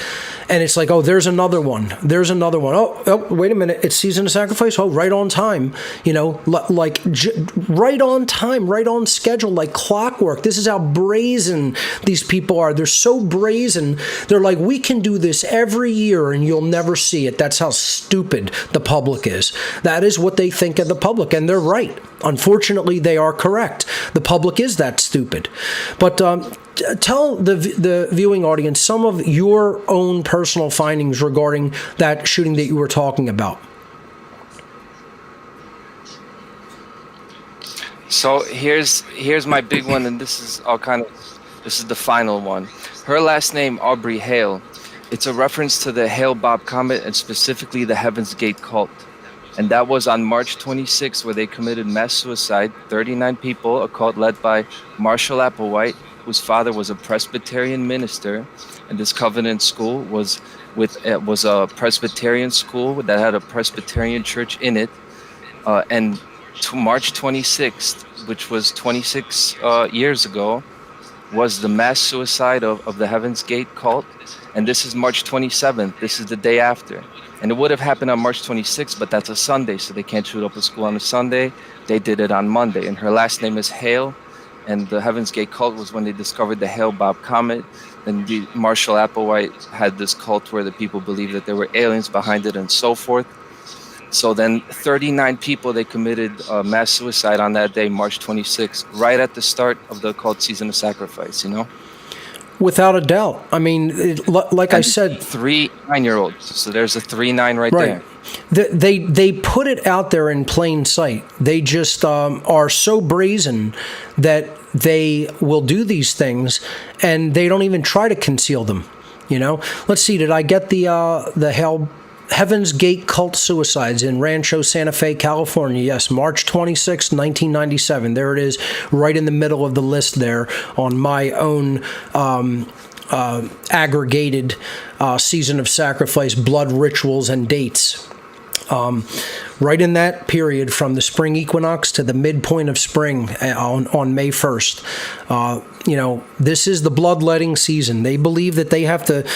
it's like, oh, there's another one. There's another one. Oh, wait a minute. It's Season of Sacrifice. Oh, right on time. You know, right on time, right on schedule, like clockwork. This is how brazen these people are. They're so brazen. They're like, we can do this every year and you'll never see it. That's how stupid the public is. That is what they think of the public, and they're right. Unfortunately, they are correct. The public is that stupid. But tell the viewing audience some of your own personal findings regarding that shooting that you were talking about. So here's my big one, and this is the final one. Her last name, Aubrey Hale. It's a reference to the Hale-Bopp comet and specifically the Heaven's Gate cult. And that was on March 26th, where they committed mass suicide. 39 people, a cult led by Marshall Applewhite, whose father was a Presbyterian minister. And this Covenant school was a Presbyterian school that had a Presbyterian church in it. And to March 26th, which was 26 years ago, was the mass suicide of the Heaven's Gate cult. And this is March 27th. This is the day after. And it would have happened on March 26th, but that's a Sunday, so they can't shoot up a school on a Sunday. They did it on Monday. And her last name is Hale. And the Heaven's Gate cult was when they discovered the Hale-Bopp comet. And Marshall Applewhite had this cult where the people believed that there were aliens behind it and so forth. So then 39 people, they committed mass suicide on that day, March 26th, right at the start of the cult Season of Sacrifice, you know? Without a doubt. I mean, like I said, 3 9-year-olds. So there's a 3-9 right there. They put it out there in plain sight. They just are so brazen that they will do these things, and they don't even try to conceal them. You know. Let's see. Did I get the Heaven's Gate cult suicides in Rancho Santa Fe, California? Yes, March 26, 1997. There it is, right in the middle of the list there on my own aggregated Season of Sacrifice blood rituals and dates. Right in that period from the spring equinox to the midpoint of spring on May 1st. You know, this is the bloodletting season. They believe that they have to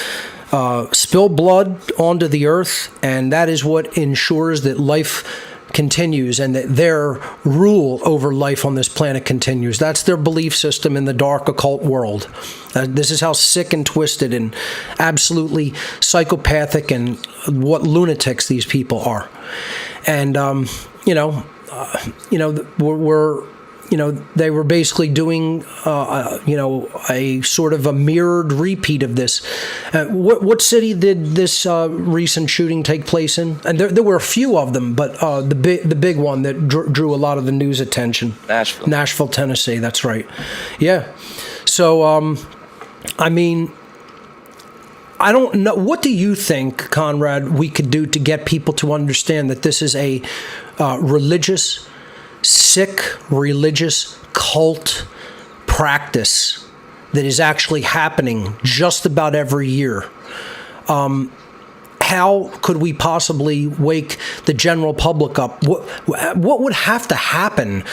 spill blood onto the earth, and that is what ensures that life continues and that their rule over life on this planet continues. That's their belief system in the dark occult world. This is how sick and twisted and absolutely psychopathic and what lunatics these people are. And they were basically doing, a sort of a mirrored repeat of this. What city did this recent shooting take place in? And there were a few of them, but the big one that drew a lot of the news attention. Nashville, Tennessee. That's right. Yeah. So, I mean, I don't know. What do you think, Conrad, we could do to get people to understand that this is a sick religious cult practice that is actually happening just about every year? How could we possibly wake the general public up? What would have to happen?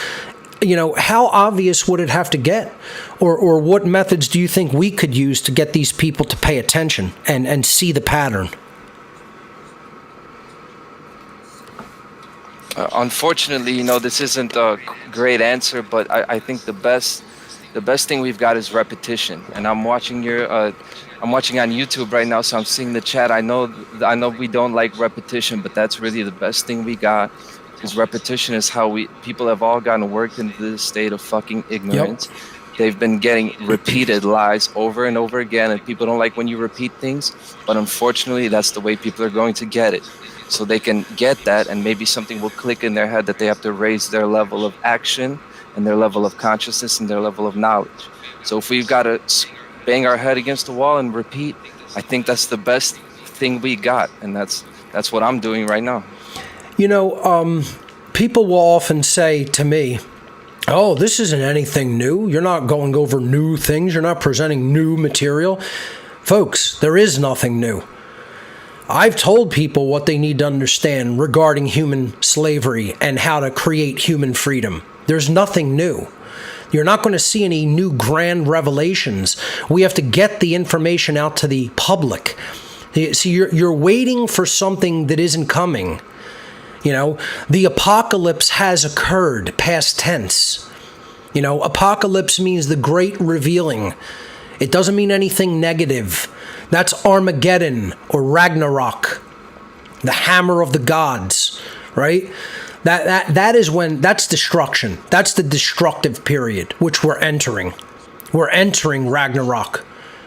You know, how obvious would it have to get? Or what methods do you think we could use to get these people to pay attention and see the pattern? Unfortunately, you know, this isn't a great answer, but I think the best thing we've got is repetition. And I'm watching I'm watching on YouTube right now, so I'm seeing the chat. I know we don't like repetition, but that's really the best thing we got. Because repetition is how people have all gotten worked into this state of fucking ignorance. Yep. They've been getting repeated lies over and over again, and people don't like when you repeat things, but unfortunately, that's the way people are going to get it. So they can get that, and maybe something will click in their head that they have to raise their level of action and their level of consciousness and their level of knowledge. So if we've got to bang our head against the wall and repeat, I think that's the best thing we got, and that's what I'm doing right now. You know, people will often say to me, oh, this isn't anything new. You're not going over new things. You're not presenting new material. Folks, there is nothing new. I've told people what they need to understand regarding human slavery and how to create human freedom. There's nothing new. You're not going to see any new grand revelations. We have to get the information out to the public. See, you're waiting for something that isn't coming. You know, the apocalypse has occurred, past tense. You know, apocalypse means the great revealing. It doesn't mean anything negative. That's Armageddon or Ragnarok, the hammer of the gods, right? That is when, that's destruction. That's the destructive period, which we're entering. We're entering Ragnarok.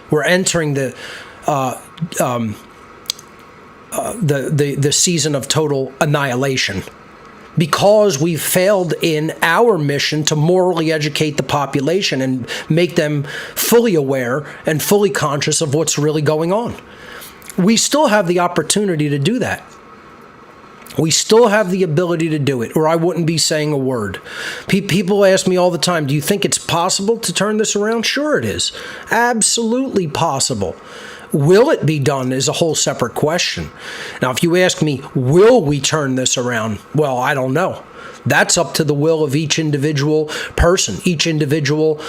We're entering the season of total annihilation, because we've failed in our mission to morally educate the population and make them fully aware and fully conscious of what's really going on. We still have the opportunity to do that. We still have the ability to do it, or I wouldn't be saying a word. People ask me all the time, do you think it's possible to turn this around? Sure it is. Absolutely possible. Will it be done is a whole separate question. Now, if you ask me, will we turn this around? Well, I don't know. That's up to the will of each individual person, each individual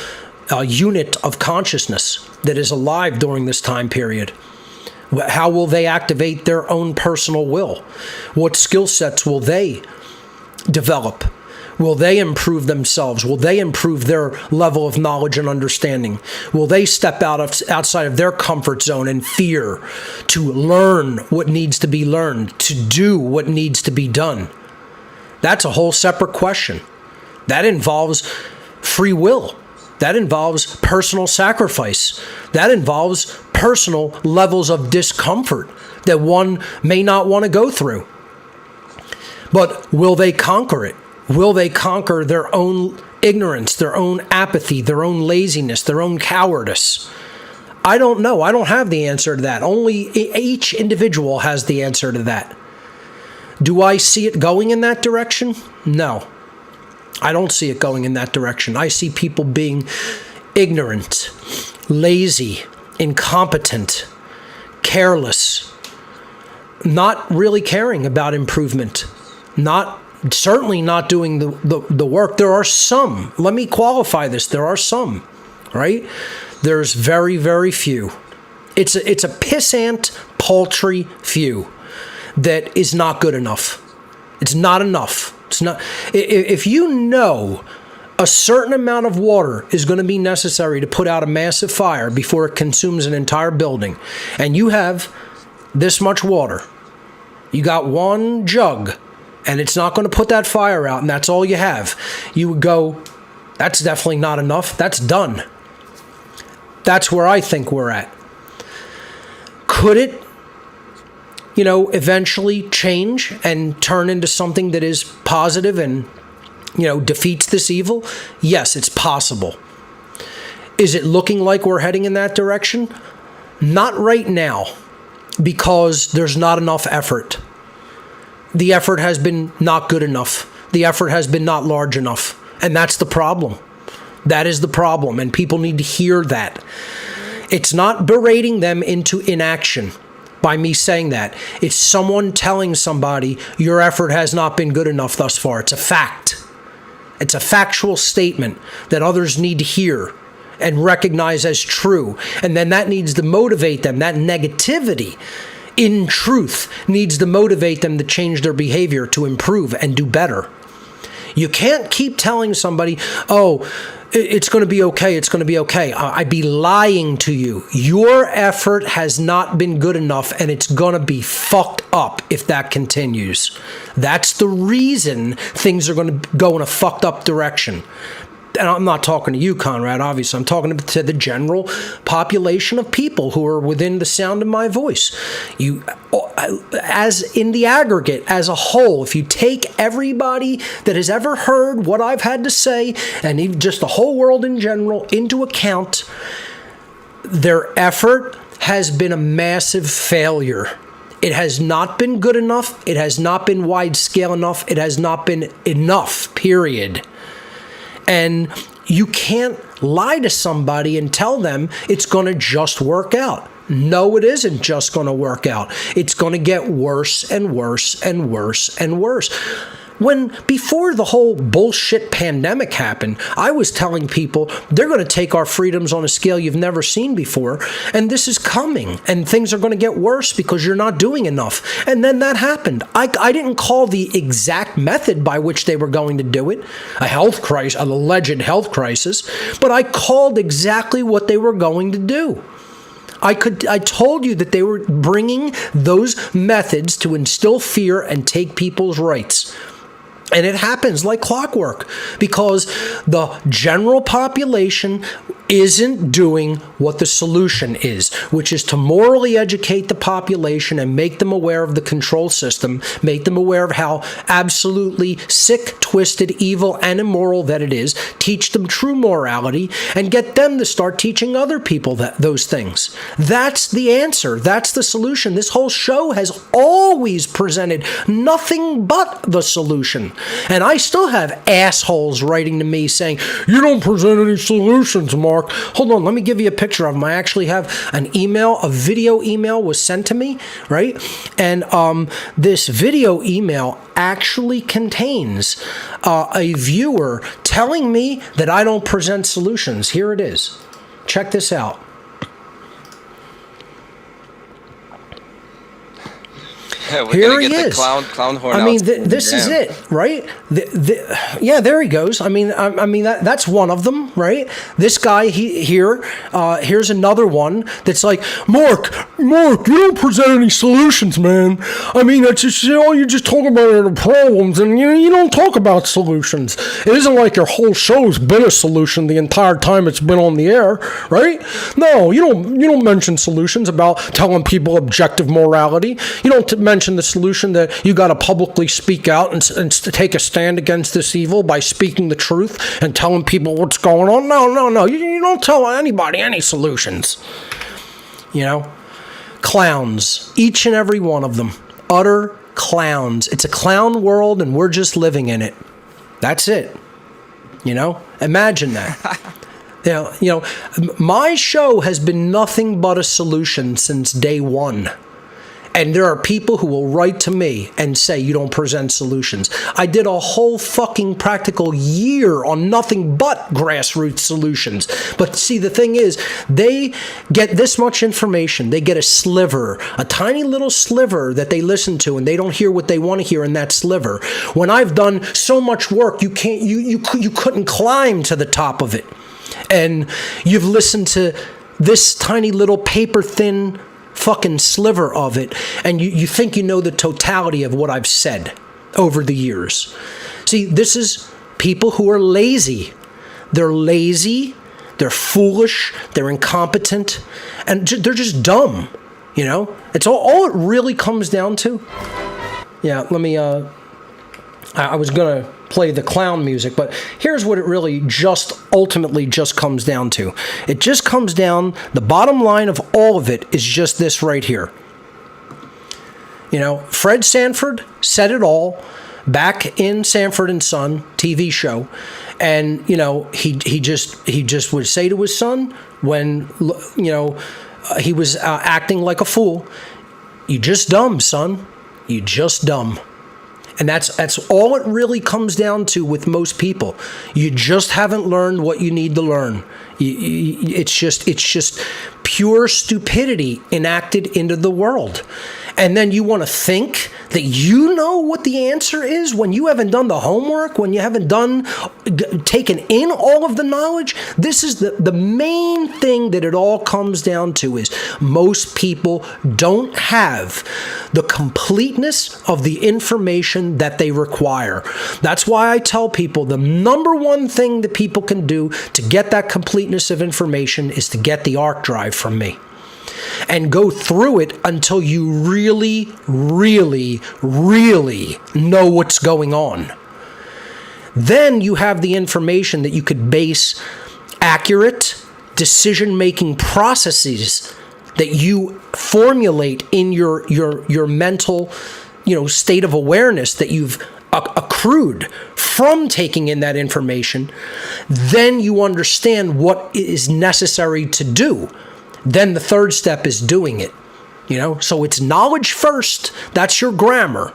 unit of consciousness that is alive during this time period. How will they activate their own personal will? What skill sets will they develop? Will they improve themselves? Will they improve their level of knowledge and understanding? Will they step outside of their comfort zone and fear to learn what needs to be learned, to do what needs to be done? That's a whole separate question. That involves free will. That involves personal sacrifice. That involves personal levels of discomfort that one may not want to go through. But will they conquer it? Will they conquer their own ignorance, their own apathy, their own laziness, their own cowardice? I don't know. I don't have the answer to that. Only each individual has the answer to that. Do I see it going in that direction? No. I don't see it going in that direction. I see people being ignorant, lazy, incompetent, careless, not really caring about improvement, certainly not doing the work. There are some, let me qualify this, there are some, right? There's very, very few. It's a pissant, paltry few that is not good enough. It's not enough. It's not. If you know a certain amount of water is going to be necessary to put out a massive fire before it consumes an entire building, and you have this much water, you got one jug, and it's not going to put that fire out, and that's all you have, you would go, that's definitely not enough. That's done. That's where I think we're at. Could it, eventually change and turn into something that is positive and, defeats this evil? Yes, it's possible. Is it looking like we're heading in that direction? Not right now, because there's not enough effort. The effort has been not good enough. The effort has been not large enough. And that's the problem. That is the problem, and people need to hear that. It's not berating them into inaction by me saying that. It's someone telling somebody your effort has not been good enough thus far. It's a fact. It's a factual statement that others need to hear and recognize as true. And then that needs to motivate them. That negativity, in truth, needs to motivate them to change their behavior, to improve and do better. You can't keep telling somebody, oh, it's going to be okay, it's going to be okay. I'd be lying to you. Your effort has not been good enough, and it's going to be fucked up if that continues. That's the reason things are going to go in a fucked up direction. And I'm not talking to you, Conrad, obviously. I'm talking to the general population of people who are within the sound of my voice. You, as in the aggregate, as a whole, if you take everybody that has ever heard what I've had to say, and even just the whole world in general, into account, their effort has been a massive failure. It has not been good enough. It has not been wide scale enough. It has not been enough, period. And you can't lie to somebody and tell them it's going to just work out. No, it isn't just going to work out. It's going to get worse and worse and worse and worse. When before the whole bullshit pandemic happened, I was telling people they're going to take our freedoms on a scale you've never seen before, and this is coming, and things are going to get worse because you're not doing enough. And then that happened. I didn't call the exact method by which they were going to do it, a health crisis, an alleged health crisis, but I called exactly what they were going to do. I told you that they were bringing those methods to instill fear and take people's rights. And it happens like clockwork because the general population isn't doing what the solution is, which is to morally educate the population and make them aware of the control system, make them aware of how absolutely sick, twisted, evil, and immoral that it is, teach them true morality, and get them to start teaching other people those things. That's the answer. That's the solution. This whole show has always presented nothing but the solution. And I still have assholes writing to me saying, you don't present any solutions, Mark. Hold on, let me give you a picture of them. I actually have an email, a video email was sent to me, right? And this video email actually contains a viewer telling me that I don't present solutions. Here it is. Check this out. Here he is. Clown horn. I mean, this is it, right? Yeah, there he goes. I mean, that's one of them, right? This guy here's another one that's like, Mark, you don't present any solutions, man. I mean, that's just all you just talk about are the problems, and you don't talk about solutions. It isn't like your whole show's been a solution the entire time it's been on the air, right? No, you don't mention solutions about telling people objective morality. You don't mention the solution that you got to publicly speak out and take a stand against this evil by speaking the truth and telling people what's going on. No. You don't tell anybody any solutions. Clowns, each and every one of them, utter clowns. It's a clown world, and we're just living in it. That's it. Imagine that. My show has been nothing but a solution since day one. And there are people who will write to me and say, you don't present solutions. I did a whole fucking practical year on nothing but grassroots solutions. But see, the thing is, they get this much information. They get a sliver, a tiny little sliver that they listen to, and they don't hear what they want to hear in that sliver. When I've done so much work, you couldn't climb to the top of it. And you've listened to this tiny little paper-thin fucking sliver of it, and you think you know the totality of what I've said over the years. See, this is people who are lazy. They're lazy, they're foolish, they're incompetent, and they're just dumb, It's all it really comes down to. Yeah, let me, I was going to play the clown music, but here's what it really ultimately comes down to. It just comes down, the bottom line of all of it is just this right here. Fred Sanford said it all back in Sanford and Son TV show, and he just would say to his son when he was acting like a fool, "You just dumb, son. You just dumb." And that's all it really comes down to with most people. You just haven't learned what you need to learn. It's just pure stupidity enacted into the world. And then you want to think that you know what the answer is when you haven't done the homework, when you haven't taken in all of the knowledge. This is the main thing that it all comes down to is most people don't have the completeness of the information that they require. That's why I tell people the number one thing that people can do to get that completeness of information is to get the ARC drive from me. And go through it until you really, really, really know what's going on. Then you have the information that you could base accurate decision-making processes that you formulate in your mental, state of awareness that you've accrued from taking in that information. Then you understand what is necessary to do. Then the third step is doing it. So it's knowledge first. That's your grammar.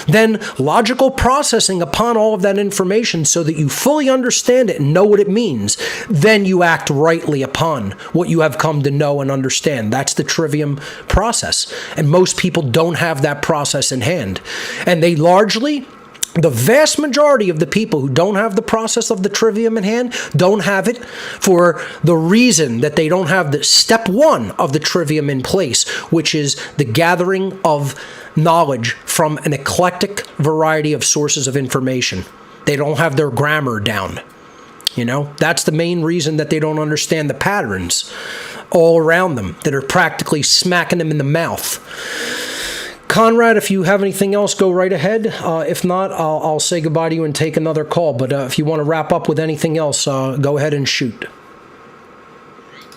Then logical processing upon all of that information so that you fully understand it and know what it means. Then you act rightly upon what you have come to know and understand. That's the trivium process. And most people don't have that process in hand. And they largely, the vast majority of the people who don't have the process of the trivium in hand don't have it for the reason that they don't have the step one of the trivium in place, which is the gathering of knowledge from an eclectic variety of sources of information. They don't have their grammar down. That's the main reason that they don't understand the patterns all around them that are practically smacking them in the mouth. Conrad, if you have anything else, go right ahead. If not, I'll say goodbye to you and take another call. But if you want to wrap up with anything else, go ahead and shoot.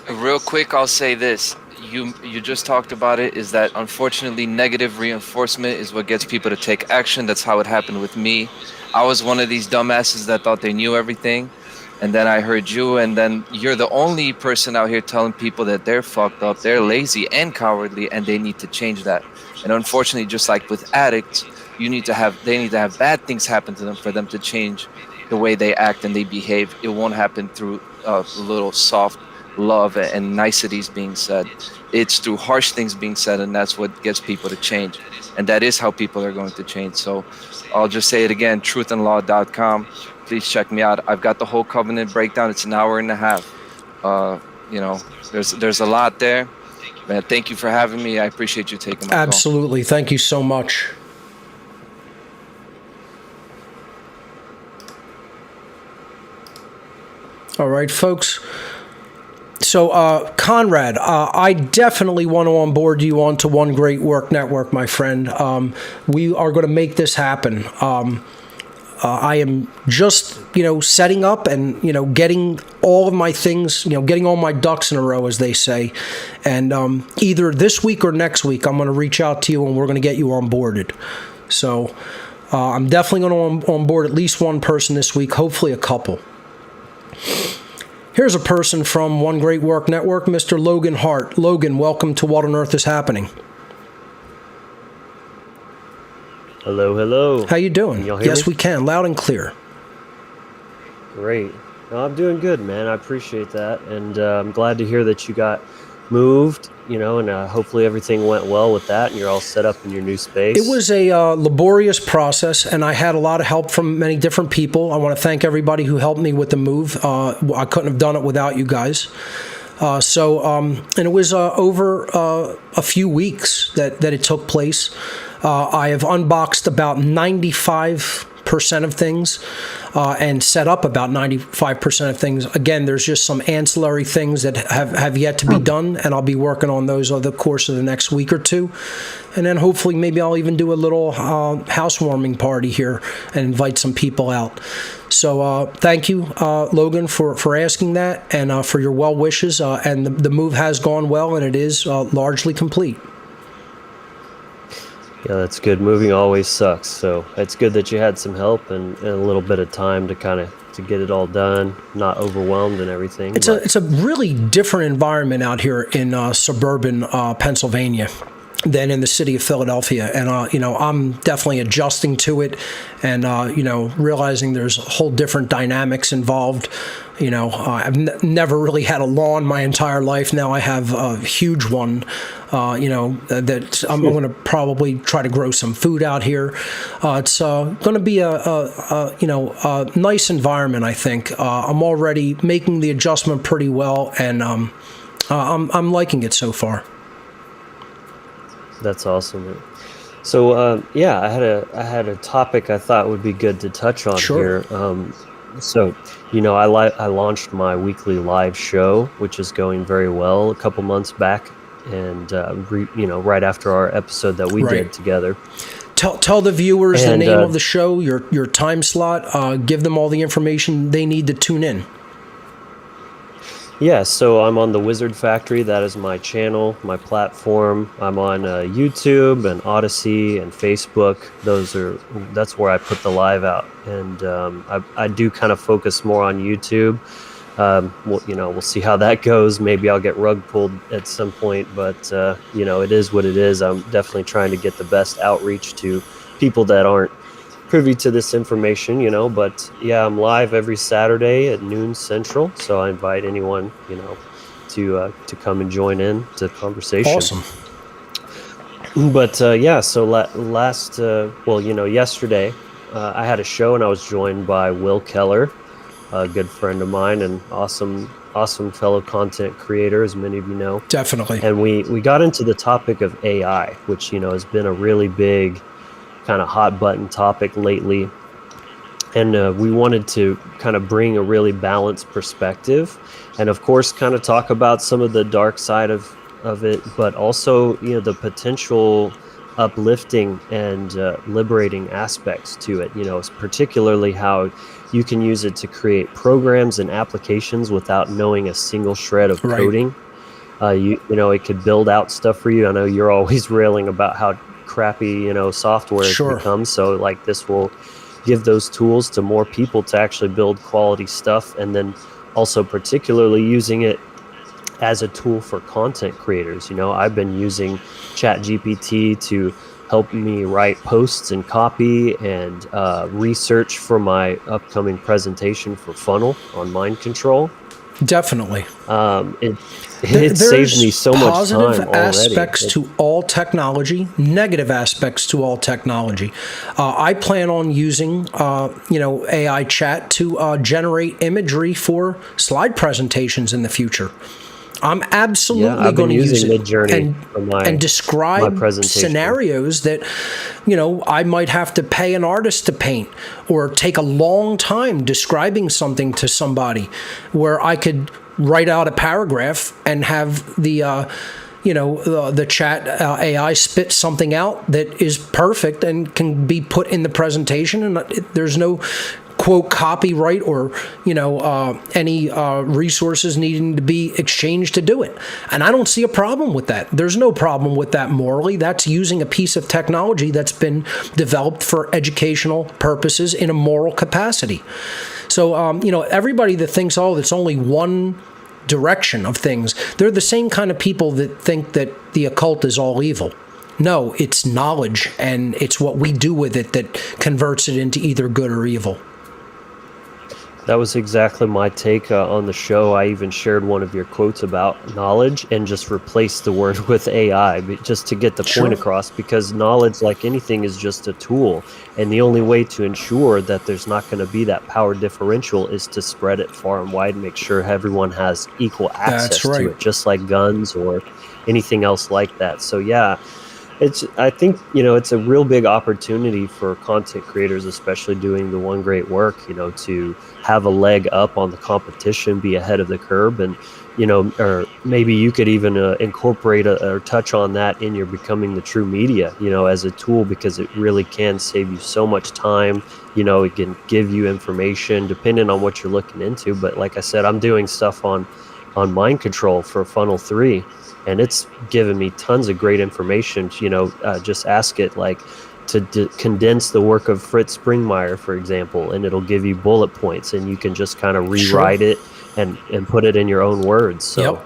Real quick, I'll say this. You just talked about it, is that unfortunately negative reinforcement is what gets people to take action. That's how it happened with me. I was one of these dumbasses that thought they knew everything. And then I heard you, and then you're the only person out here telling people that they're fucked up, they're lazy and cowardly, and they need to change that. And unfortunately, just like with addicts, they need to have bad things happen to them for them to change the way they act and they behave. It won't happen through a little soft love and niceties being said. It's through harsh things being said, and that's what gets people to change. And that is how people are going to change. So I'll just say it again, truthandlaw.com. Please check me out. I've got the whole covenant breakdown. It's an hour and a half. There's a lot there. Man, thank you for having me. I appreciate you taking my call. Absolutely. Thank you so much. All right, folks. So, Conrad, I definitely want to onboard you onto One Great Work Network, my friend. We are going to make this happen. I am just, setting up and, getting all of my things, getting all my ducks in a row, as they say. And either this week or next week, I'm going to reach out to you and we're going to get you onboarded. So I'm definitely going to onboard at least one person this week, hopefully a couple. Here's a person from One Great Work Network, Mr. Logan Hart. Logan, welcome to What on Earth is Happening. Hello, hello. How you doing? Can y'all hear Yes, me? we can, loud and clear. Great. No, I'm doing good, man. I appreciate that, and I'm glad to hear that you got moved. And hopefully everything went well with that, and you're all set up in your new space. It was a laborious process, and I had a lot of help from many different people. I want to thank everybody who helped me with the move. I couldn't have done it without you guys. And it was over a few weeks that it took place. I have unboxed about 95% of things and set up about 95% of things. Again, there's just some ancillary things that have yet to be done, and I'll be working on those over the course of the next week or two. And then hopefully maybe I'll even do a little housewarming party here and invite some people out. So thank you, Logan, for asking that and for your well wishes. And the move has gone well, and it is largely complete. Yeah, that's good. Moving always sucks, so it's good that you had some help and a little bit of time to get it all done, not overwhelmed and everything. It's a really different environment out here in suburban Pennsylvania than in the city of Philadelphia, and I'm definitely adjusting to it, and realizing there's whole different dynamics involved. I've never really had a lawn my entire life. Now I have a huge one. That I'm going to probably try to grow some food out here. It's going to be a nice environment, I think. I'm already making the adjustment pretty well, and I'm liking it so far. That's awesome. So I had a topic I thought would be good to touch on Sure. here. I launched my weekly live show, which is going very well, a couple months back, and right after our episode that we Right. did together. Tell the viewers the And, name of the show, your time slot. Give them all the information they need to tune in. Yeah, so I'm on the Wizard Factory. That is my channel, my platform. I'm on YouTube and Odyssey and Facebook. That's where I put the live out, and I do kind of focus more on YouTube. We'll see how that goes. Maybe I'll get rug pulled at some point, but it is what it is. I'm definitely trying to get the best outreach to people that aren't privy to this information, but yeah, I'm live every Saturday at noon Central. So I invite anyone, to come and join in to the conversation. Awesome. But yesterday I had a show and I was joined by Will Keller, a good friend of mine and awesome fellow content creator, as many of you know. Definitely. And we got into the topic of AI, which, has been a really big kind of hot button topic lately. And we wanted to kind of bring a really balanced perspective and, of course, kind of talk about some of the dark side of it, but also, the potential uplifting and liberating aspects to it, particularly how you can use it to create programs and applications without knowing a single shred of coding. It could build out stuff for you. I know you're always railing about how crappy, software has become. So like this will give those tools to more people to actually build quality stuff. And then also particularly using it as a tool for content creators. I've been using ChatGPT to help me write posts and copy and research for my upcoming presentation for Funnel on mind control. Definitely. It saves me so much time already. Positive aspects to all technology, negative aspects to all technology. I plan on using, AI chat to generate imagery for slide presentations in the future. I'm absolutely going to use it and describe scenarios that, I might have to pay an artist to paint or take a long time describing something to somebody, where I could write out a paragraph and have the chat AI spit something out that is perfect and can be put in the presentation, and there's no quote copyright or any resources needing to be exchanged to do it. And I don't see a problem with that. There's no problem with that morally. That's using a piece of technology that's been developed for educational purposes in a moral capacity. So everybody that thinks, it's only one direction of things, they're the same kind of people that think that the occult is all evil. No, it's knowledge, and it's what we do with it that converts it into either good or evil. That was exactly my take on the show. I even shared one of your quotes about knowledge and just replaced the word with AI, just to get the point across, because knowledge, like anything, is just a tool. And the only way to ensure that there's not going to be that power differential is to spread it far and wide and make sure everyone has equal access to it, just like guns or anything else like that. So, yeah. I think, it's a real big opportunity for content creators, especially doing the one great work, to have a leg up on the competition, be ahead of the curve. And, or maybe you could even incorporate or touch on that in your Becoming the True Media, as a tool, because it really can save you so much time. It can give you information depending on what you're looking into. But like I said, I'm doing stuff on mind control for Funnel 3. And it's given me tons of great information. Just ask it to condense the work of Fritz Springmeier, for example, and it'll give you bullet points, and you can just kind of rewrite it and put it in your own words. So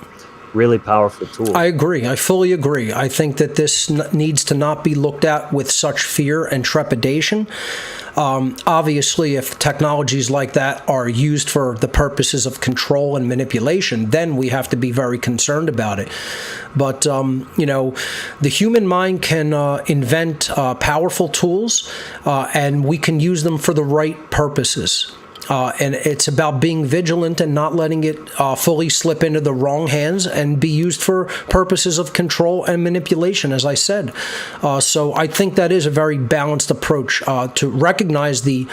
really powerful tool. I agree. I fully agree. I think that this needs to not be looked at with such fear and trepidation. Obviously, if technologies like that are used for the purposes of control and manipulation, then we have to be very concerned about it. But, the human mind can invent powerful tools, and we can use them for the right purposes. And it's about being vigilant and not letting it fully slip into the wrong hands and be used for purposes of control and manipulation, as I said. So I think that is a very balanced approach to recognize the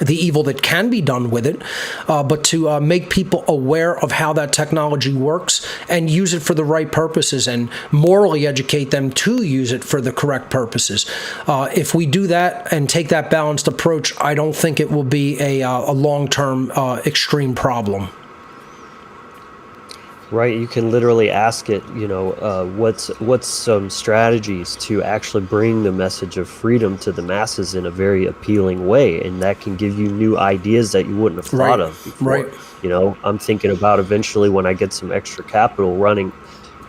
evil that can be done with it, but to make people aware of how that technology works and use it for the right purposes and morally educate them to use it for the correct purposes. If we do that and take that balanced approach, I don't think it will be a long-term extreme problem. Right, you can literally ask it, what's some strategies to actually bring the message of freedom to the masses in a very appealing way, and that can give you new ideas that you wouldn't have thought of before. Right. I'm thinking about eventually when I get some extra capital running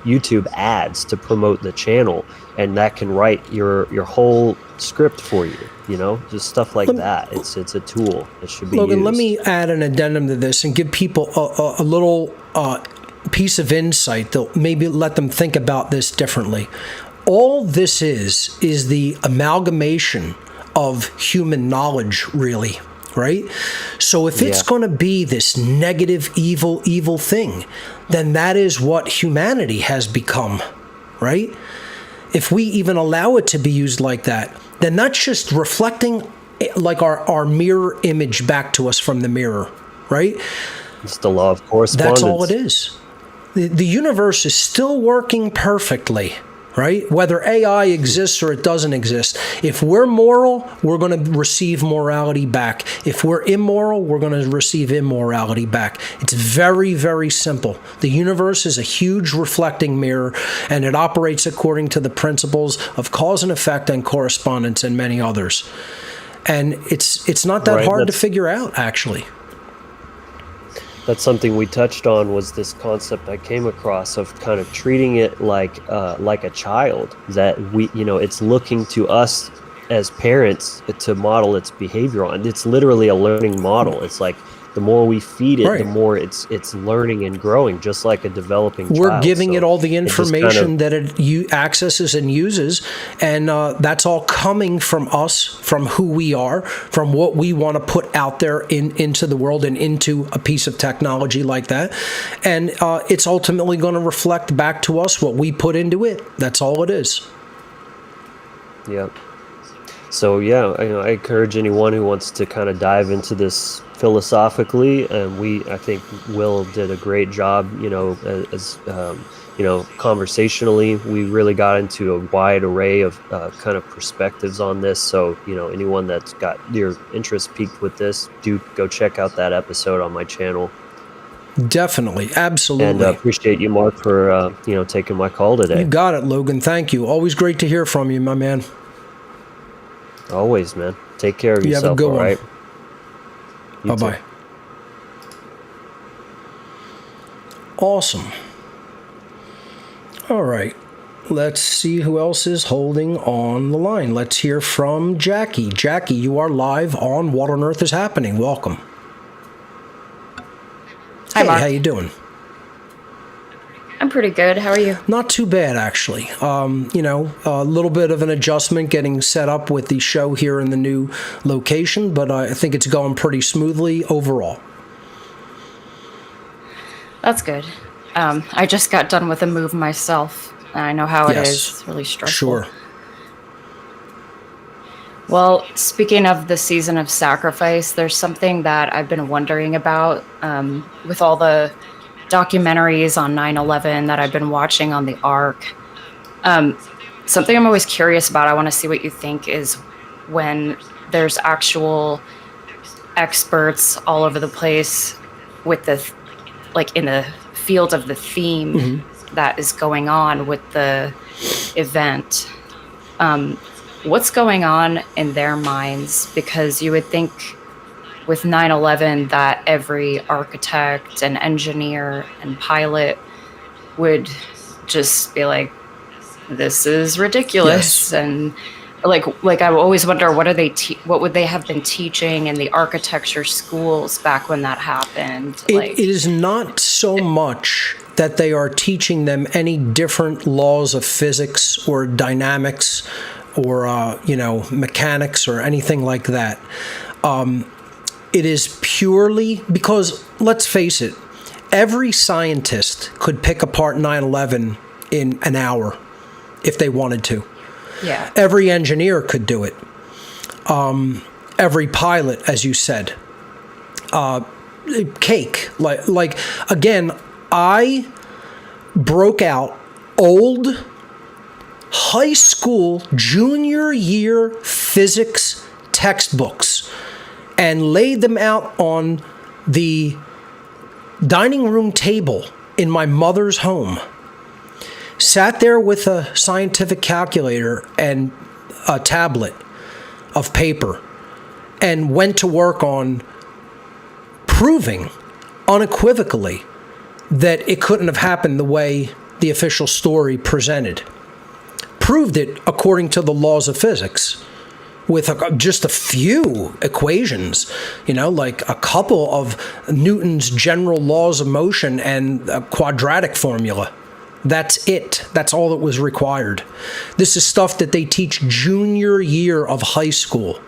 YouTube ads to promote the channel, and that can write your whole script for you, just stuff like that. It's a tool that should be Logan, used. let me add an addendum to this and give people a little piece of insight that maybe let them think about this differently. All this is the amalgamation of human knowledge, really, right? So if it's going to be this negative, evil thing, then that is what humanity has become, right? If we even allow it to be used like that, then that's just reflecting like our mirror image back to us from the mirror, right? It's the law of correspondence. That's all it is. The universe is still working perfectly, right? Whether AI exists or it doesn't exist. If we're moral, we're going to receive morality back. If we're immoral, we're going to receive immorality back. It's very, very simple. The universe is a huge reflecting mirror, and it operates according to the principles of cause and effect and correspondence and many others. And it's not that hard to figure out, actually. That's something we touched on, was this concept I came across of kind of treating it like a child, that it's looking to us as parents to model its behavior on. It's literally a learning model. It's like the more we feed it, the more it's learning and growing, just like a developing child. We're giving it all the information that it accesses and uses, and that's all coming from us, from who we are, from what we want to put out there into the world and into a piece of technology like that. And it's ultimately going to reflect back to us what we put into it. That's all it is. Yeah. So I encourage anyone who wants to kind of dive into this philosophically, and I think Will did a great job, as conversationally, we really got into a wide array of kind of perspectives on this. So, anyone that's got your interest piqued with this, do go check out that episode on my channel. Definitely. Absolutely. And appreciate you, Mark, for, taking my call today. You got it, Logan. Thank you. Always great to hear from you, my man. Always, man. Take care of yourself, have a good all one. right? Bye-bye. Awesome. All right. Let's see who else is holding on the line. Let's hear from Jackie. Jackie, you are live on What on Earth is Happening. Welcome. Hi, Mark. How you doing? I'm pretty good. How are you? Not too bad, actually. A little bit of an adjustment getting set up with the show here in the new location, but I think it's going pretty smoothly overall. That's good. I just got done with a move myself, and I know how it is. It's really stressful. Sure. Well, speaking of the season of sacrifice, there's something that I've been wondering about with all the documentaries on 9/11 that I've been watching on the Ark. Something I'm always curious about, I want to see what you think, is when there's actual experts all over the place with in the field of the theme that is going on with the event. What's going on in their minds? Because you would think with 9/11 that every architect and engineer and pilot would just be like, this is ridiculous. Yes. And like I always wonder, what would they have been teaching in the architecture schools back when that happened? It is not so much that they are teaching them any different laws of physics or dynamics or mechanics or anything like that. It is purely because, let's face it, every scientist could pick apart 9/11 in an hour if they wanted to. Yeah. Every engineer could do it. Every pilot, as you said. Cake. Like again, I broke out old high school junior year physics textbooks and laid them out on the dining room table in my mother's home, sat there with a scientific calculator and a tablet of paper and went to work on proving unequivocally that it couldn't have happened the way the official story presented. Proved it according to the laws of physics with just a few equations, like a couple of Newton's general laws of motion and a quadratic formula. That's it. That's all that was required. This is stuff that they teach junior year of high school.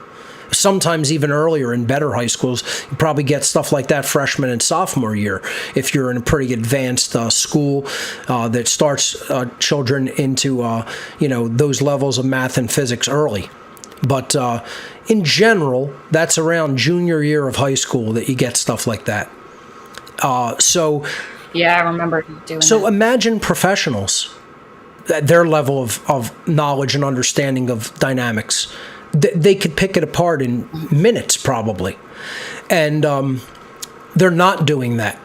Sometimes even earlier in better high schools. You probably get stuff like that freshman and sophomore year if you're in a pretty advanced school that starts children into those levels of math and physics early. But in general, that's around junior year of high school that you get stuff like that. Yeah, I remember doing that. So imagine professionals, their level of knowledge and understanding of dynamics. They could pick it apart in minutes, probably. And they're not doing that.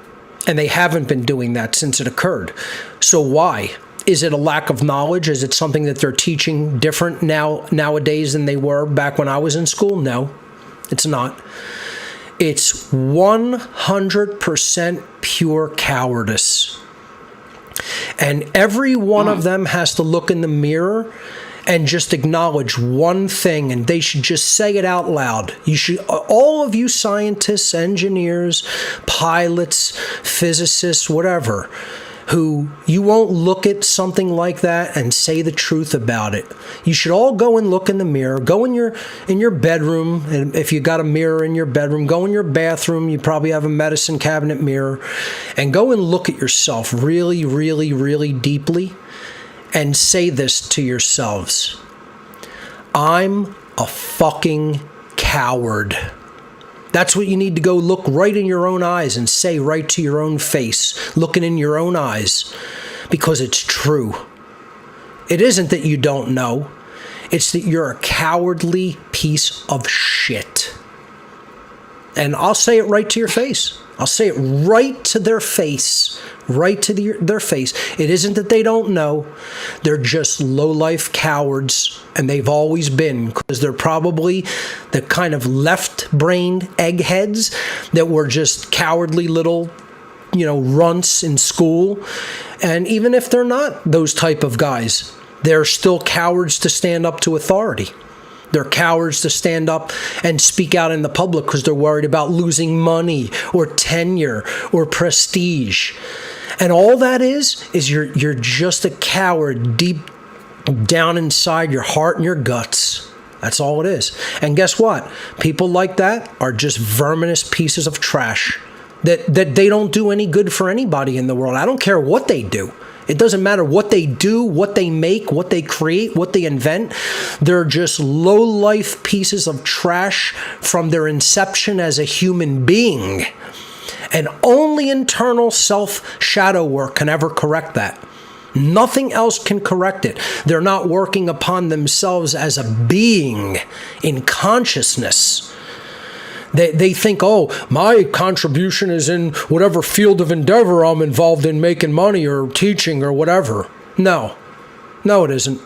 And they haven't been doing that since it occurred. So why? Is it a lack of knowledge? Is it something that they're teaching different nowadays than they were back when I was in school? No, it's not. It's 100% pure cowardice. And every one of them has to look in the mirror and just acknowledge one thing, and they should just say it out loud. You should, all of you scientists, engineers, pilots, physicists, whatever, who you won't look at something like that and say the truth about it. You should all go and look in the mirror. Go in your bedroom, and if you got a mirror in your bedroom, go in your bathroom. You probably have a medicine cabinet mirror, and go and look at yourself really, really, really deeply, and say this to yourselves: I'm a fucking coward. That's what you need to go look right in your own eyes and say right to your own face, looking in your own eyes, because it's true. It isn't that you don't know. It's that you're a cowardly piece of shit. And I'll say it right to your face. I'll say it right to their face, right to their face. It isn't that they don't know. They're just low-life cowards, and they've always been, because they're probably the kind of left-brained eggheads that were just cowardly little, runts in school. And even if they're not those type of guys, they're still cowards to stand up to authority. They're cowards to stand up and speak out in the public because they're worried about losing money or tenure or prestige. And all that is you're just a coward deep down inside your heart and your guts. That's all it is. And guess what? People like that are just verminous pieces of trash that they don't do any good for anybody in the world. I don't care what they do. It doesn't matter what they do, what they make, what they create, what they invent. They're just low-life pieces of trash from their inception as a human being. And only internal self-shadow work can ever correct that. Nothing else can correct it. They're not working upon themselves as a being in consciousness. They think, my contribution is in whatever field of endeavor I'm involved in, making money or teaching or whatever. No, it isn't.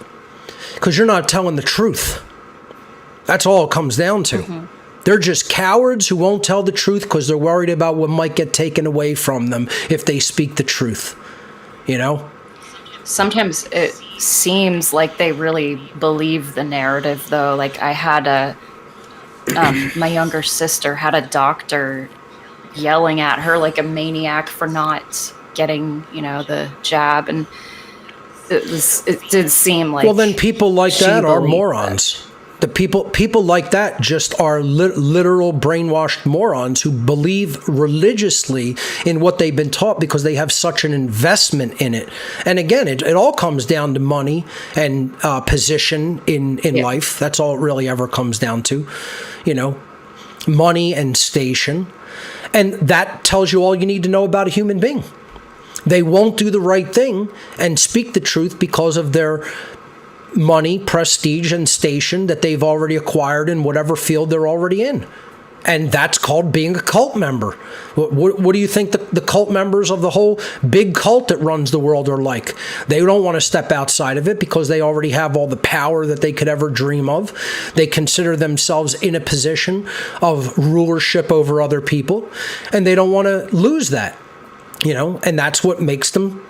Because you're not telling the truth. That's all it comes down to. Mm-hmm. They're just cowards who won't tell the truth because they're worried about what might get taken away from them if they speak the truth. Sometimes it seems like they really believe the narrative, though. Like I had my younger sister had a doctor yelling at her like a maniac for not getting, the jab, and it did seem like. Well, then people like that are morons. The people like that just are literal brainwashed morons who believe religiously in what they've been taught because they have such an investment in it. And again, it all comes down to money and position in life. That's all it really ever comes down to, money and station. And that tells you all you need to know about a human being. They won't do the right thing and speak the truth because of their money, prestige, and station that they've already acquired in whatever field they're already in. And that's called being a cult member. What do you think the cult members of the whole big cult that runs the world are like? They don't want to step outside of it because they already have all the power that they could ever dream of. They consider themselves in a position of rulership over other people, and they don't want to lose that, and that's what makes them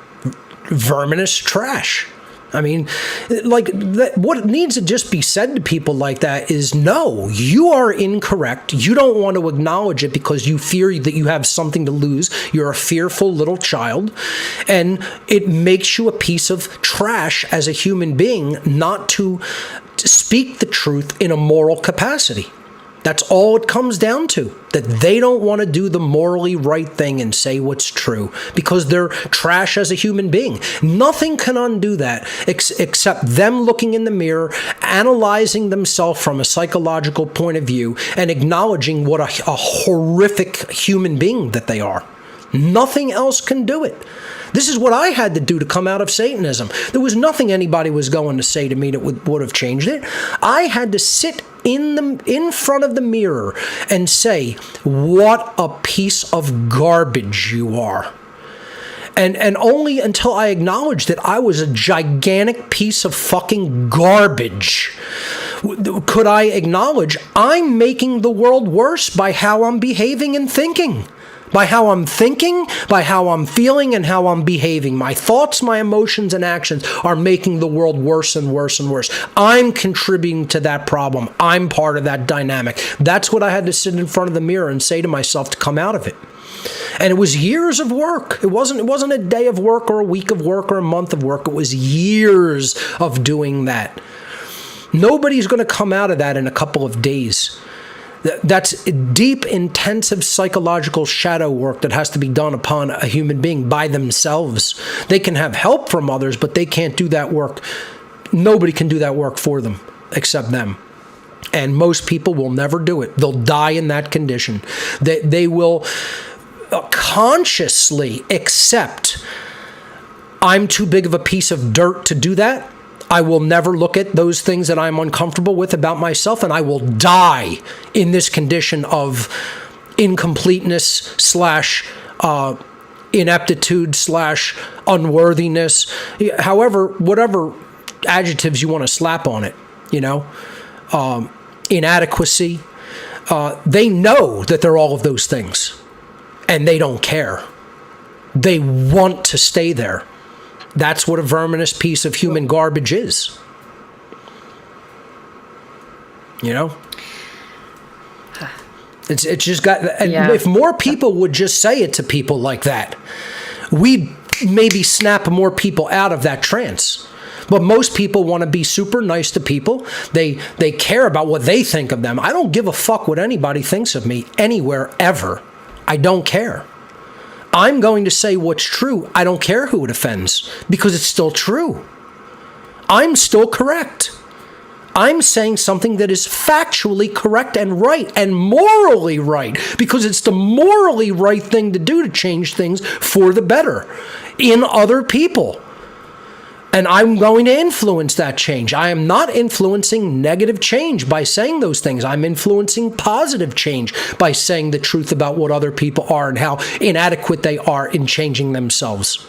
verminous trash. I mean, what needs to just be said to people like that is, no, you are incorrect. You don't want to acknowledge it because you fear that you have something to lose. You're a fearful little child, and it makes you a piece of trash as a human being not to speak the truth in a moral capacity. That's all it comes down to, that they don't want to do the morally right thing and say what's true because they're trash as a human being. Nothing can undo that except them looking in the mirror, analyzing themselves from a psychological point of view, and acknowledging what a horrific human being that they are. Nothing else can do it. This is what I had to do to come out of Satanism. There was nothing anybody was going to say to me that would have changed it. I had to sit in front of the mirror and say, what a piece of garbage you are. And only until I acknowledged that I was a gigantic piece of fucking garbage could I acknowledge I'm making the world worse by how I'm behaving and thinking. By how I'm thinking, by how I'm feeling, and how I'm behaving. My thoughts, my emotions, and actions are making the world worse and worse and worse. I'm contributing to that problem. I'm part of that dynamic. That's what I had to sit in front of the mirror and say to myself to come out of it. And it was years of work. It wasn't a day of work or a week of work or a month of work. It was years of doing that. Nobody's going to come out of that in a couple of days. That's deep, intensive psychological shadow work that has to be done upon a human being by themselves. They can have help from others, but they can't do that work. Nobody can do that work for them except them. And most people will never do it. They'll die in that condition. They will consciously accept, I'm too big of a piece of dirt to do that. I will never look at those things that I'm uncomfortable with about myself, and I will die in this condition of incompleteness / ineptitude / unworthiness. However, whatever adjectives you want to slap on it, inadequacy. They know that they're all of those things, and they don't care. They want to stay there. That's what a verminous piece of human garbage is. It's just got. And if more people would just say it to people like that, we'd maybe snap more people out of that trance. But most people want to be super nice to people. They care about what they think of them. I don't give a fuck what anybody thinks of me anywhere ever. I don't care. I'm going to say what's true. I don't care who it offends because it's still true. I'm still correct. I'm saying something that is factually correct and right and morally right because it's the morally right thing to do to change things for the better in other people. And I'm going to influence that change. I am not influencing negative change by saying those things. I'm influencing positive change by saying the truth about what other people are and how inadequate they are in changing themselves.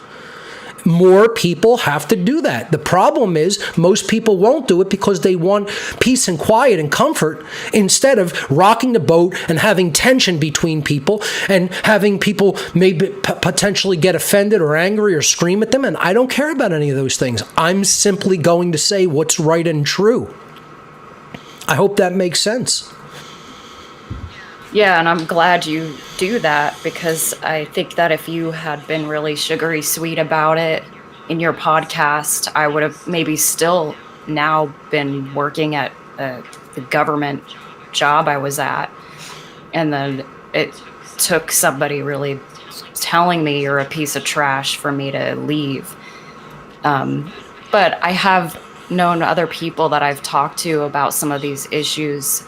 More people have to do that. The problem is most people won't do it because they want peace and quiet and comfort instead of rocking the boat and having tension between people and having people maybe potentially get offended or angry or scream at them. And I don't care about any of those things. I'm simply going to say what's right and true. I hope that makes sense. Yeah, and I'm glad you do that because I think that if you had been really sugary sweet about it in your podcast, I would have maybe still now been working at the government job I was at. And then it took somebody really telling me you're a piece of trash for me to leave. But I have known other people that I've talked to about some of these issues,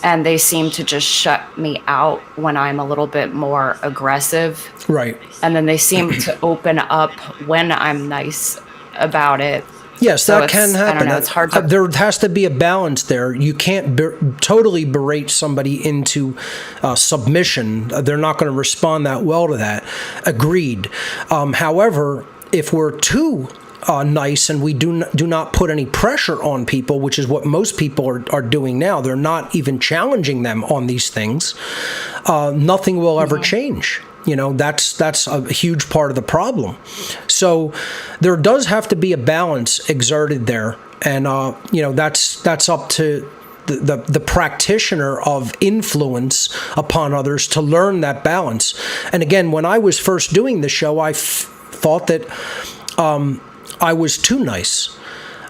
and they seem to just shut me out when I'm a little bit more aggressive. Right. And then they seem to open up when I'm nice about it. Yes, So that can it's- happen. I don't know, it's hard to- There has to be a balance there. You can't totally berate somebody into submission. They're not going to respond that well to that. Agreed. However, if we're too nice and we do not put any pressure on people, which is what most people are doing now, they're not even challenging them on these things, nothing will ever change. That's a huge part of the problem. So there does have to be a balance exerted there, and that's up to the practitioner of influence upon others to learn that balance. And again, when I was first doing the show, I thought that I was too nice.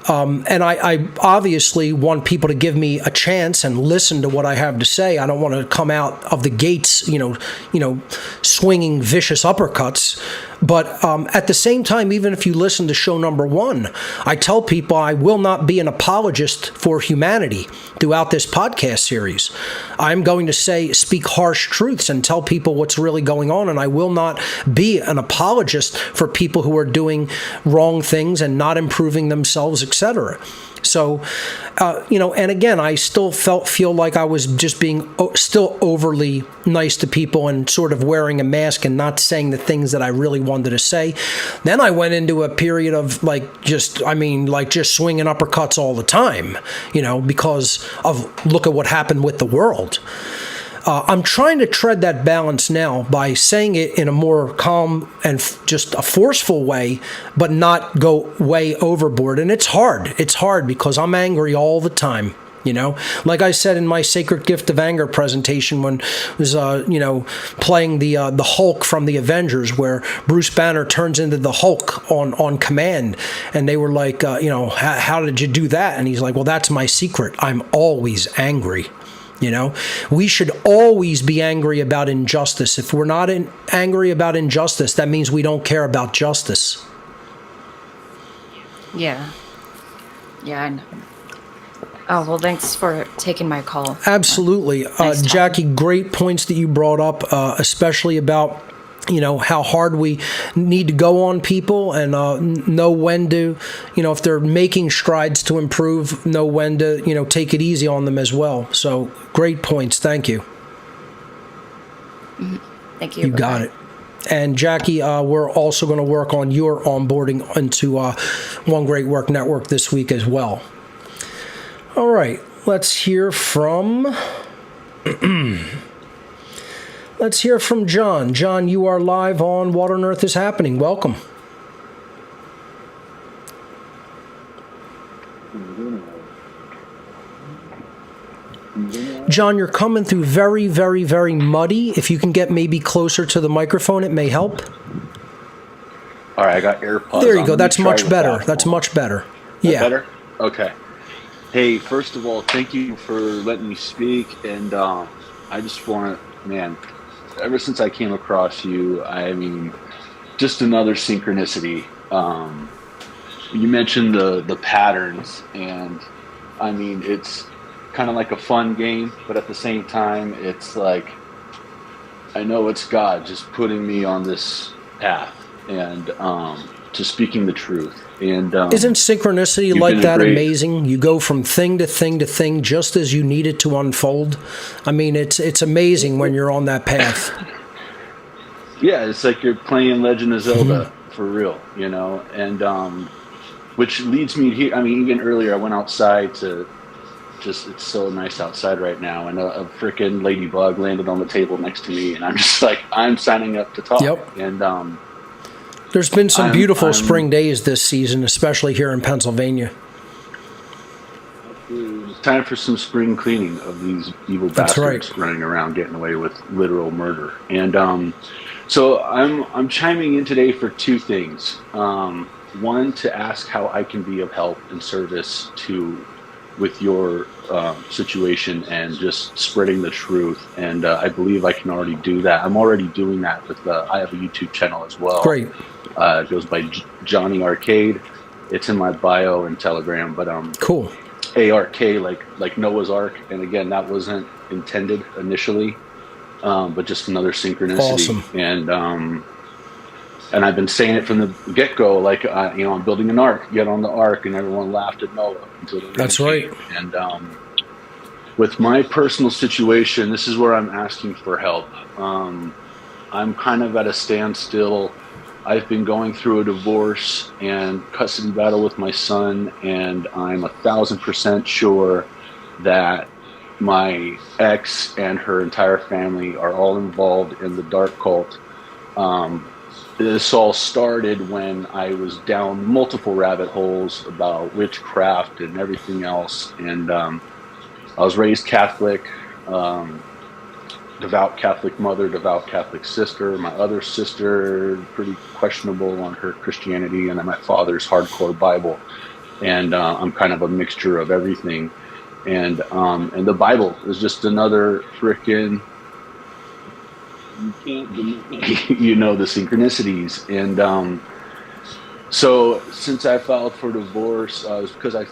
And I obviously want people to give me a chance and listen to what I have to say. I don't want to come out of the gates, swinging vicious uppercuts. But at the same time, even if you listen to show number 1, I tell people I will not be an apologist for humanity throughout this podcast series. I'm going to speak harsh truths and tell people what's really going on, and I will not be an apologist for people who are doing wrong things and not improving themselves, etc. So, and again, I still feel like I was just being still overly nice to people and sort of wearing a mask and not saying the things that I really wanted to say. Then I went into a period of just swinging uppercuts all the time, because of look at what happened with the world. I'm trying to tread that balance now by saying it in a more calm and just a forceful way, but not go way overboard. And it's hard. It's hard because I'm angry all the time. Like I said in my Sacred Gift of Anger presentation when I was, playing the Hulk from the Avengers, where Bruce Banner turns into the Hulk on command, and they were like, how did you do that? And he's like, well, that's my secret. I'm always angry. We should always be angry about injustice. If we're not angry about injustice, that means we don't care about justice. Yeah. Yeah, I know. Oh, well, thanks for taking my call. Absolutely. Nice talking. Jackie, great points that you brought up, especially about how hard we need to go on people and know when to, if they're making strides to improve, know when to, take it easy on them as well. So great points. Thank you. Thank you. You got it. And Jackie, we're also going to work on your onboarding into One Great Work Network this week as well. All right. Let's hear from... Let's hear from John. John, you are live on What on Earth is Happening. Welcome. John, you're coming through very, very, very muddy. If you can get maybe closer to the microphone, it may help. All right, I got AirPods. There you on. go. Let me That's try much with better. that That's one. much better. That Yeah. better? Okay. Hey, first of all, thank you for letting me speak. And I just want to, man, ever since I came across you, just another synchronicity. You mentioned the patterns, and it's kind of like a fun game, but at the same time, it's like, I know it's God just putting me on this path and to speaking the truth. And Isn't synchronicity you've like been a that great- amazing? You go from thing to thing to thing just as you need it to unfold. It's amazing when you're on that path. Yeah, it's like you're playing Legend of Zelda for real, and which leads me here. Even earlier, I went outside to it's so nice outside right now, and a freaking ladybug landed on the table next to me, and I'm just like, I'm signing up to talk. Yep. And There's been some beautiful I'm- spring days this season, especially here in Pennsylvania. it's time for some spring cleaning of these evil That's bastards right. running around getting away with literal murder. And so I'm chiming in today for two things. One, to ask how I can be of help and service with your situation and just spreading the truth. And I believe I can already do that. I'm already doing that with I have a YouTube channel as well. Great. It goes by Johnny Arcade. It's in my bio and Telegram, but Cool. ARK, like Noah's Ark. And again, that wasn't intended initially, but just another synchronicity. Awesome. And and I've been saying it from the get-go, like, I'm building an ark, get on the ark, and everyone laughed at Noah until the rain That's came. right. And with my personal situation, this is where I'm asking for help. I'm kind of at a standstill. I've been going through a divorce and custody battle with my son, and I'm 1,000% sure that my ex and her entire family are all involved in the dark cult. This all started when I was down multiple rabbit holes about witchcraft and everything else. And I was raised Catholic, devout Catholic mother, devout Catholic sister. My other sister, pretty questionable on her Christianity, and my father's hardcore Bible. And I'm kind of a mixture of everything. And the Bible is just another frickin', the synchronicities. And so since I filed for divorce, it was because I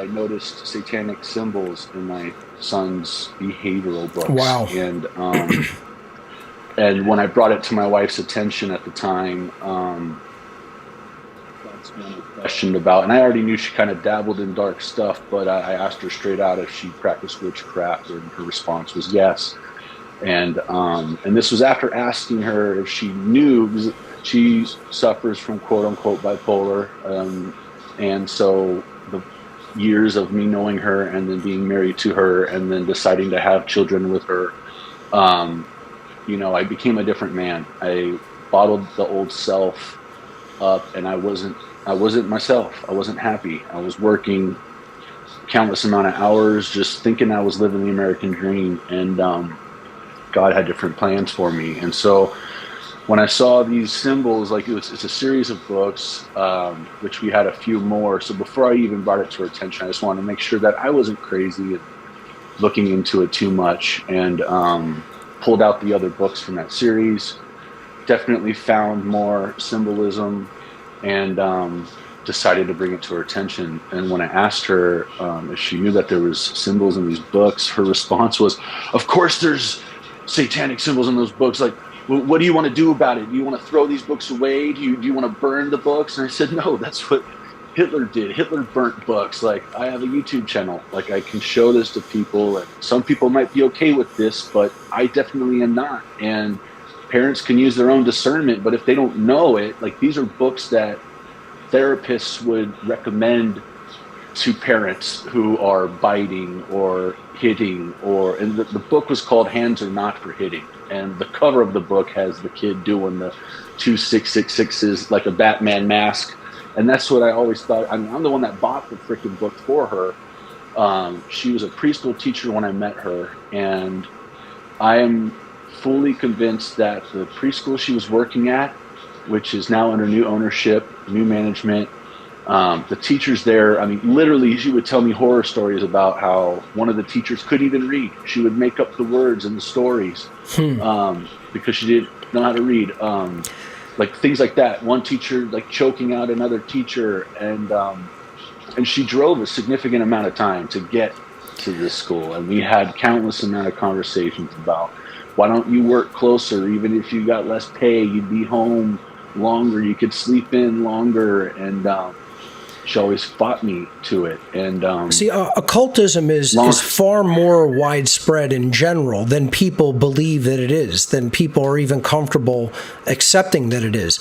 noticed satanic symbols in my son's behavioral books. Wow. And when I brought it to my wife's attention at the time, that's when I questioned about, and I already knew she kind of dabbled in dark stuff, but I asked her straight out if she practiced witchcraft, and her response was yes. And this was after asking her if she knew, because she suffers from quote unquote bipolar, and so the years of me knowing her and then being married to her and then deciding to have children with her, I became a different man. I bottled the old self up, and I wasn't myself. I wasn't happy. I was working countless amount of hours, just thinking I was living the American dream, and God had different plans for me. And so when I saw these symbols, like it's a series of books, which we had a few more. So before I even brought it to her attention, I just wanted to make sure that I wasn't crazy and looking into it too much, and pulled out the other books from that series. Definitely found more symbolism, and decided to bring it to her attention. And when I asked her if she knew that there was symbols in these books, her response was, "Of course there's satanic symbols in those books. Like, what do you want to do about it? Do you want to throw these books away? Do you want to burn the books?" And I said, "No, that's what Hitler did. Hitler burnt books. Like, I have a YouTube channel. Like, I can show this to people, and some people might be okay with this, but I definitely am not. And parents can use their own discernment, but if they don't know it, like, these are books that therapists would recommend to parents who are biting or hitting, and the book was called Hands Are Not for Hitting, and the cover of the book has the kid doing the 2666s like a Batman mask, and that's what I always thought. I'm the one that bought the freaking book for her. She was a preschool teacher when I met her, and I am fully convinced that the preschool she was working at, which is now under new ownership, new management, the teachers there, I mean, literally, she would tell me horror stories about how one of the teachers couldn't even read. She would make up the words in the stories because she didn't know how to read. Like things like that. One teacher like choking out another teacher, and she drove a significant amount of time to get to this school. And we had countless amount of conversations about, why don't you work closer? Even if you got less pay, you'd be home longer, you could sleep in longer. And she always fought me to it. And see, occultism is far more widespread in general than people believe that it is, than people are even comfortable accepting that it is.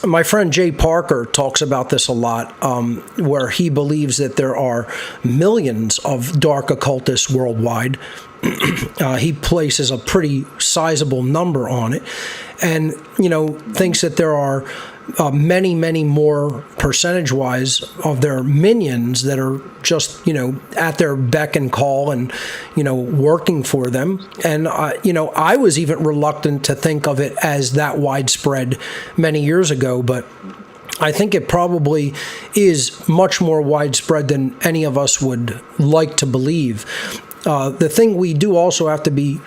My friend Jay Parker talks about this a lot, where he believes that there are millions of dark occultists worldwide. He places a pretty sizable number on it, and thinks that there are many, many more percentage-wise of their minions that are just at their beck and call and working for them. And I was even reluctant to think of it as that widespread many years ago, but I think it probably is much more widespread than any of us would like to believe. The thing we do also have to be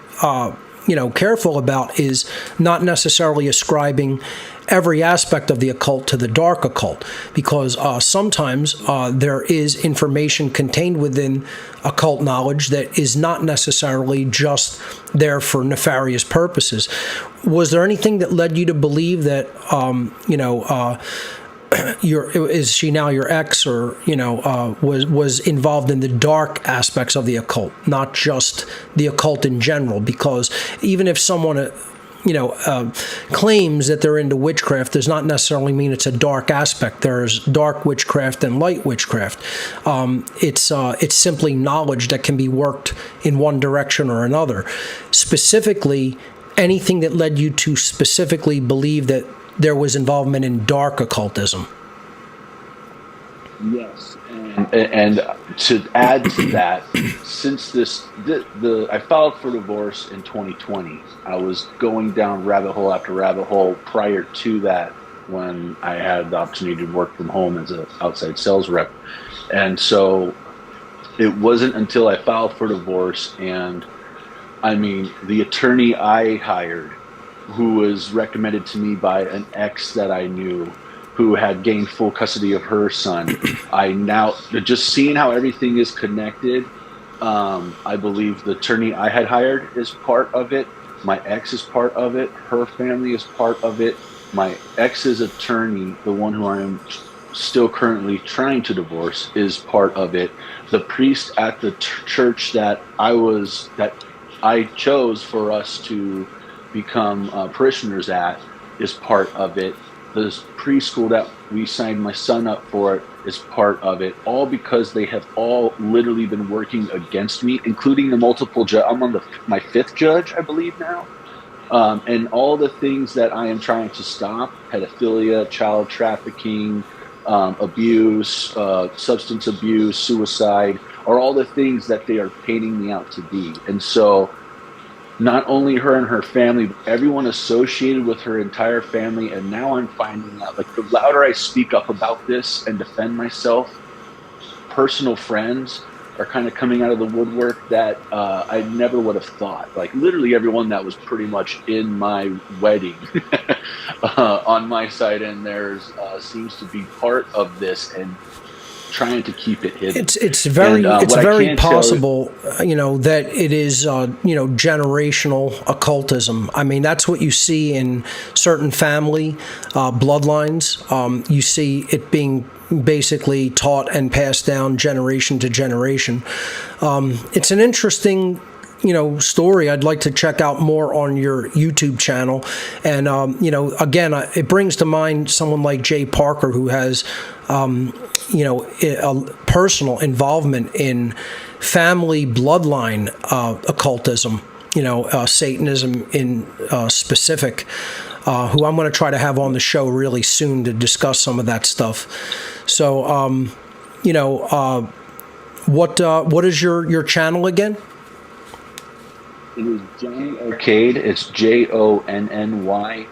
careful about is not necessarily ascribing every aspect of the occult to the dark occult, because sometimes there is information contained within occult knowledge that is not necessarily just there for nefarious purposes. Was there anything that led you to believe that, is she now your ex, or was involved in the dark aspects of the occult, not just the occult in general? Because even if someone claims that they're into witchcraft, does not necessarily mean it's a dark aspect. There's dark witchcraft and light witchcraft. It's simply knowledge that can be worked in one direction or another. Specifically, anything that led you to specifically believe that there was involvement in dark occultism. Yes, and to add to that, since I filed for divorce in 2020, I was going down rabbit hole after rabbit hole prior to that, when I had the opportunity to work from home as an outside sales rep. And so it wasn't until I filed for divorce, and I mean, the attorney I hired, who was recommended to me by an ex that I knew, who had gained full custody of her son. I now, just seeing how everything is connected, I believe the attorney I had hired is part of it. My ex is part of it. Her family is part of it. My ex's attorney, the one who I am still currently trying to divorce, is part of it. The priest at the church that I chose for us to become parishioners at is part of it. The preschool that we signed my son up for is part of it, all because they have all literally been working against me, including the multiple I'm on my fifth judge, I believe now. And all the things that I am trying to stop, pedophilia, child trafficking, abuse, substance abuse, suicide, are all the things that they are painting me out to be. And so not only her and her family, but everyone associated with her entire family. And now I'm finding out, like, the louder I speak up about this and defend myself, personal friends are kind of coming out of the woodwork that I never would have thought. Like, literally everyone that was pretty much in my wedding on my side and theirs seems to be part of this and trying to keep it hidden. It's very possible, that it is generational occultism. I mean, that's what you see in certain family bloodlines. You see it being basically taught and passed down generation to generation. It's an interesting story. I'd like to check out more on your YouTube channel. And, again, it brings to mind someone like Jay Parker, who has, a personal involvement in family bloodline occultism, Satanism in specific, who I'm going to try to have on the show really soon to discuss some of that stuff. So, what is your channel again? It is Johnny Arcade. It's JONNY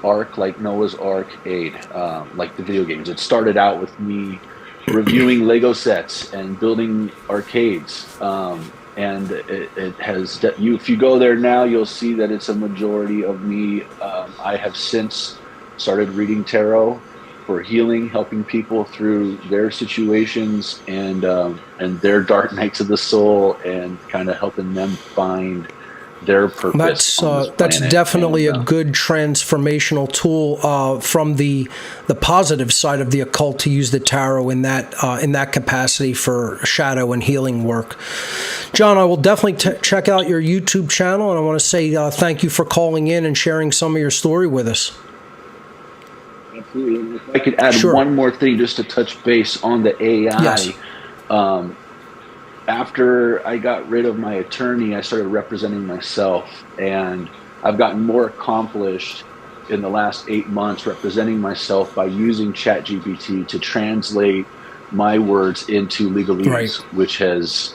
Arc, like Noah's Ark, Aid, like the video games. It started out with me reviewing Lego sets and building arcades. And it has, if you go there now, you'll see that it's a majority of me. I have since started reading tarot for healing, helping people through their situations and their dark nights of the soul, and kind of helping them find their purpose. That's definitely a good transformational tool from the positive side of the occult, to use the tarot in that capacity for shadow and healing work. John, I will definitely check out your YouTube channel, and I want to say thank you for calling in and sharing some of your story with us. Absolutely. If I could add one more thing just to touch base on the AI. Yes. After I got rid of my attorney, I started representing myself, and I've gotten more accomplished in the last 8 months representing myself by using ChatGPT to translate my words into legalese, right, which has,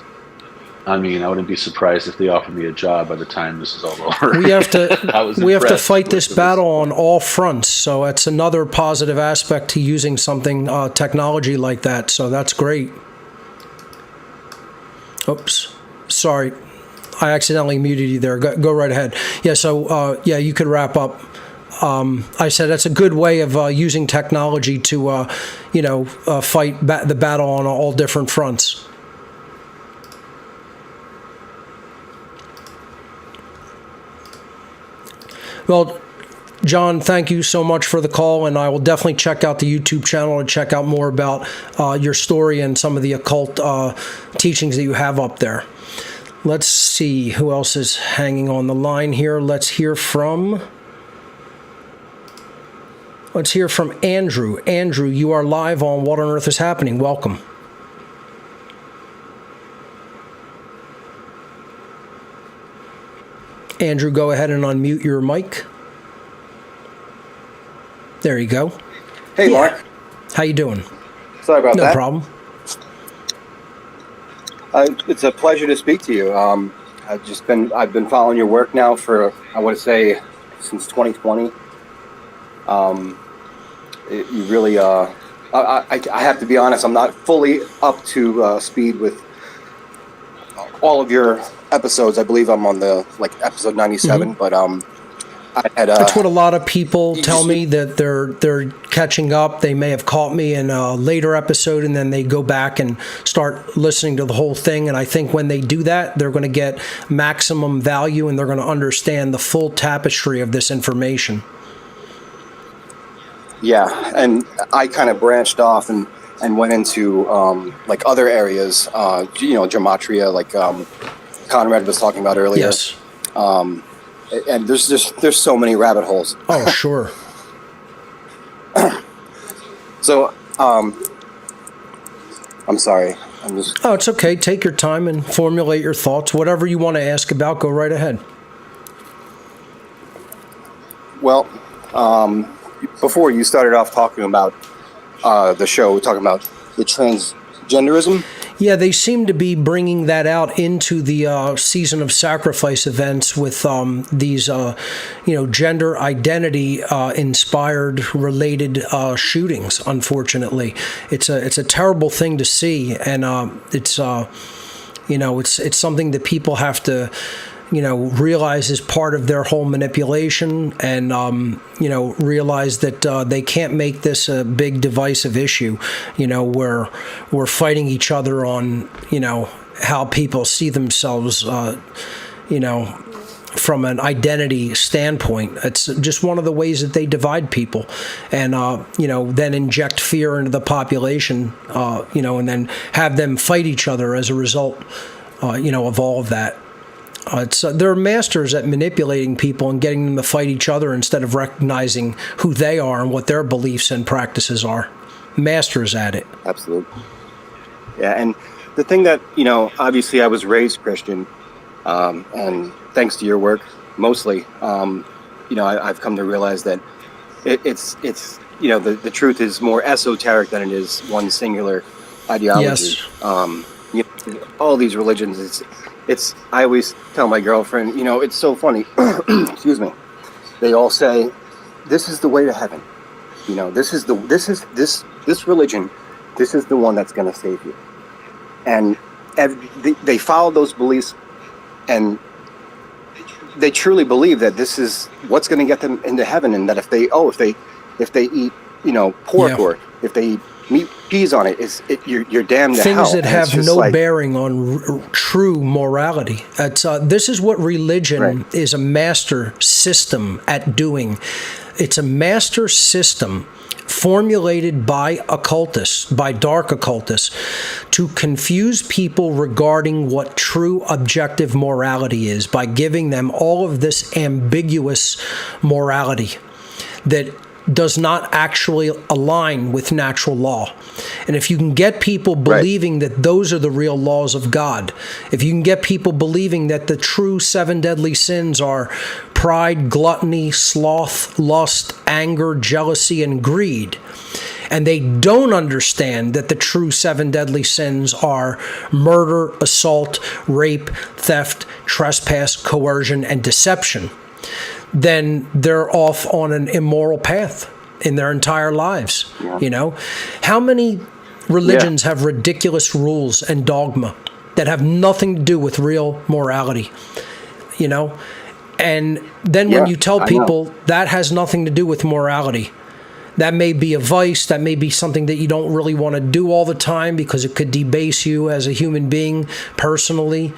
I mean, I wouldn't be surprised if they offered me a job by the time this is all over. We have to fight this battle on all fronts. So that's another positive aspect to using something technology like that. So that's great. Oops, sorry, I accidentally muted you there. Go right ahead. Yeah. So you could wrap up I said that's a good way of using technology to, fight the battle on all different fronts. Well, John, thank you so much for the call, and I will definitely check out the YouTube channel and check out more about your story and some of the occult teachings that you have up there. Let's see who else is hanging on the line here. Let's hear from Andrew. Andrew, you are live on What on Earth is Happening. Welcome. Andrew, go ahead and unmute your mic. There you go. Hey, Mark. How you doing? Sorry about that. No problem. It's a pleasure to speak to you. I've been following your work now for, I want to say, since 2020. You really, I have to be honest, I'm not fully up to speed with all of your episodes. I believe I'm on the episode 97, but I had. That's what a lot of people tell me, that they're catching up. They may have caught me in a later episode, and then they go back and start listening to the whole thing. And I think when they do that, they're going to get maximum value, and they're going to understand the full tapestry of this information. Yeah, and I kind of branched off and went into other areas, gematria, like Conrad was talking about earlier. Yes. And there's so many rabbit holes. Oh, sure. So, I'm sorry. Oh, it's okay. Take your time and formulate your thoughts. Whatever you want to ask about, go right ahead. Well, before you started off talking about the show, talking about the transgenderism. Yeah, they seem to be bringing that out into the season of sacrifice events with these, gender identity inspired related shootings. Unfortunately, it's a terrible thing to see, and it's something that people have to, realize is part of their whole manipulation, and, realize that they can't make this a big divisive issue, where we're fighting each other on, how people see themselves, from an identity standpoint. It's just one of the ways that they divide people, and, then inject fear into the population, and then have them fight each other as a result, of all of that. They're masters at manipulating people and getting them to fight each other instead of recognizing who they are and what their beliefs and practices are. Masters at it. Absolutely. Yeah, and the thing that, obviously I was raised Christian, and thanks to your work, mostly, I've come to realize that it's the truth is more esoteric than it is one singular ideology. Yes. All these religions, I always tell my girlfriend, it's so funny. Excuse me. They all say, this is the way to heaven. This religion, this is the one that's going to save you. And they follow those beliefs, and they truly believe that this is what's going to get them into heaven, and that if they eat, pork, or if they eat meat, peas on it, you're damned to hell. Things that have no bearing on true morality. This is what religion is a master system at doing. It's a master system formulated by occultists, by dark occultists, to confuse people regarding what true objective morality is by giving them all of this ambiguous morality that does not actually align with natural law. And if you can get people believing that those are the real laws of God, if you can get people believing that the true 7 deadly sins are pride, gluttony, sloth, lust, anger, jealousy, and greed, and they don't understand that the true 7 deadly sins are murder, assault, rape, theft, trespass, coercion, and deception, then they're off on an immoral path in their entire lives. How many religions have ridiculous rules and dogma that have nothing to do with real morality? And then when Yeah, you tell I know. people that has nothing to do with morality, that may be a vice, that may be something that you don't really want to do all the time because it could debase you as a human being personally,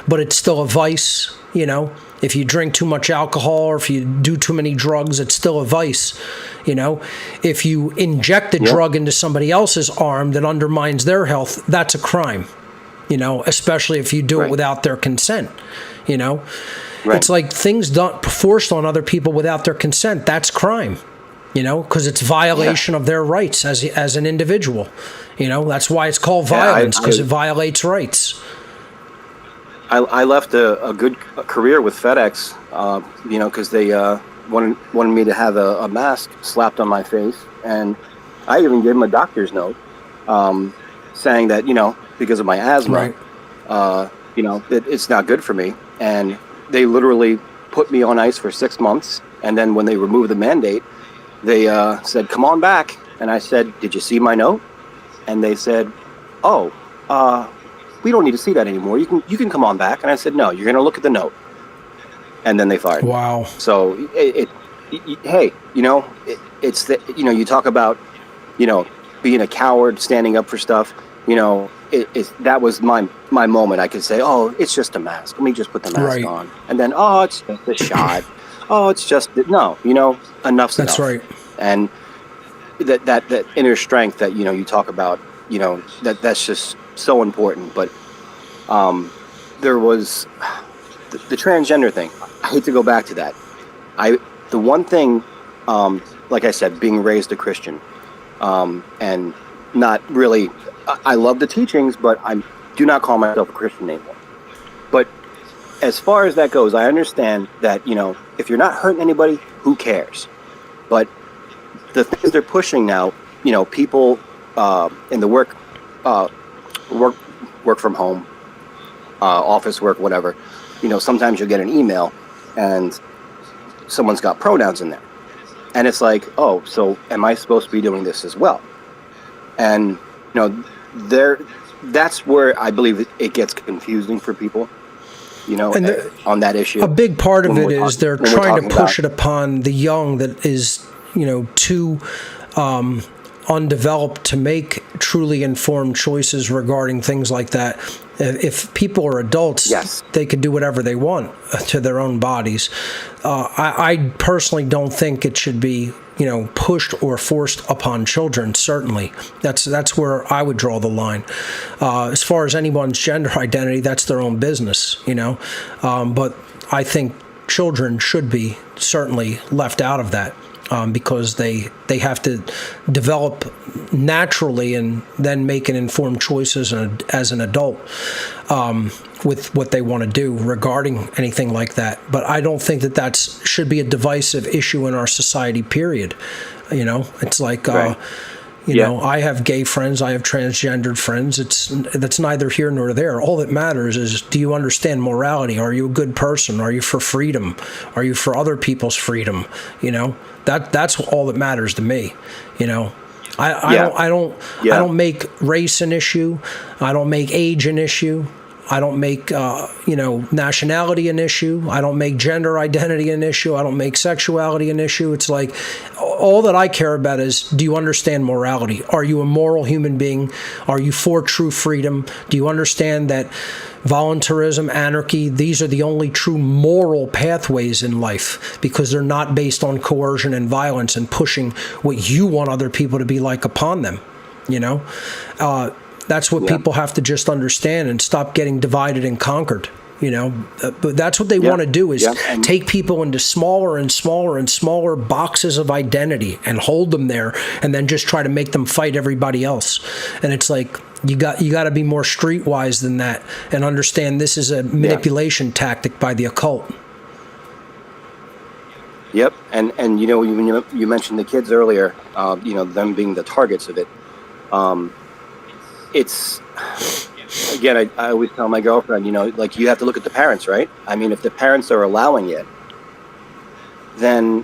but it's still a vice, you know. If you drink too much alcohol or if you do too many drugs, it's still a vice, you know. If you inject a drug into somebody else's arm that undermines their health, that's a crime, you know, especially if you do it without their consent, you know. It's like things done forced on other people without their consent, that's crime. You know, because it's violation of their rights as an individual. You know, that's why it's called violence, because it violates rights. I left a good career with FedEx, you know, because they wanted me to have a mask slapped on my face, and I even gave them a doctor's note saying that, you know, because of my asthma, you know, it's not good for me, and they literally put me on ice for 6 months, and then when they removed the mandate, they said, "Come on back," and I said, "Did you see my note?" And they said, "Oh, we don't need to see that anymore. You can come on back." And I said, "No, you're going to look at the note." And then they fired me. Wow. So hey, you know, it's the, you know, you talk about, you know, being a coward, standing up for stuff. You know, that was my moment. I could say, "Oh, it's just a mask. Let me just put the mask on," and then, "Oh, it's just a shot." Oh, it's just no, you know, enough's enough. That's right. And that inner strength that, you know, you talk about, you know, that's just so important. But there was the transgender thing. I hate to go back to that. The one thing, like I said, being raised a Christian, and not really, I love the teachings, but I do not call myself a Christian anymore. But as far as that goes, I understand that, you know, if you're not hurting anybody, who cares? But the things they're pushing now, you know, people in the work from home, office work, whatever, you know, sometimes you'll get an email and someone's got pronouns in there. And it's like, oh, so am I supposed to be doing this as well? And, you know, that's where I believe it gets confusing for people. You know, on that issue. A big part of it is they're trying to push it upon the young that is, you know, too undeveloped to make truly informed choices regarding things like that. If people are adults, they can do whatever they want to their own bodies. I personally don't think it should be, you know, pushed or forced upon children. Certainly, that's where I would draw the line. As far as anyone's gender identity, that's their own business, you know. But I think children should be certainly left out of that. Because they have to develop naturally and then make an informed choices as an adult with what they want to do regarding anything like that. But I don't think that should be a divisive issue in our society, period. You know, it's like, you know, I have gay friends, I have transgendered friends. That's neither here nor there. All that matters is, do you understand morality? Are you a good person? Are you for freedom? Are you for other people's freedom? You know, that's all that matters to me. You know, I don't make race an issue. I don't make age an issue. I don't make, you know, nationality an issue. I don't make gender identity an issue. I don't make sexuality an issue. It's like, all that I care about is, do you understand morality? Are you a moral human being? Are you for true freedom? Do you understand that voluntarism, anarchy, these are the only true moral pathways in life, because they're not based on coercion and violence and pushing what you want other people to be like upon them, you know? That's what people have to just understand and stop getting divided and conquered, you know. But that's what they want to do, is take people into smaller and smaller and smaller boxes of identity and hold them there, and then just try to make them fight everybody else. And it's like, you got to be more streetwise than that and understand this is a manipulation tactic by the occult. Yep, and you know, when you mentioned the kids earlier, you know, them being the targets of it. It's, again, I always tell my girlfriend, you know, like, you have to look at the parents, right? I mean, if the parents are allowing it, then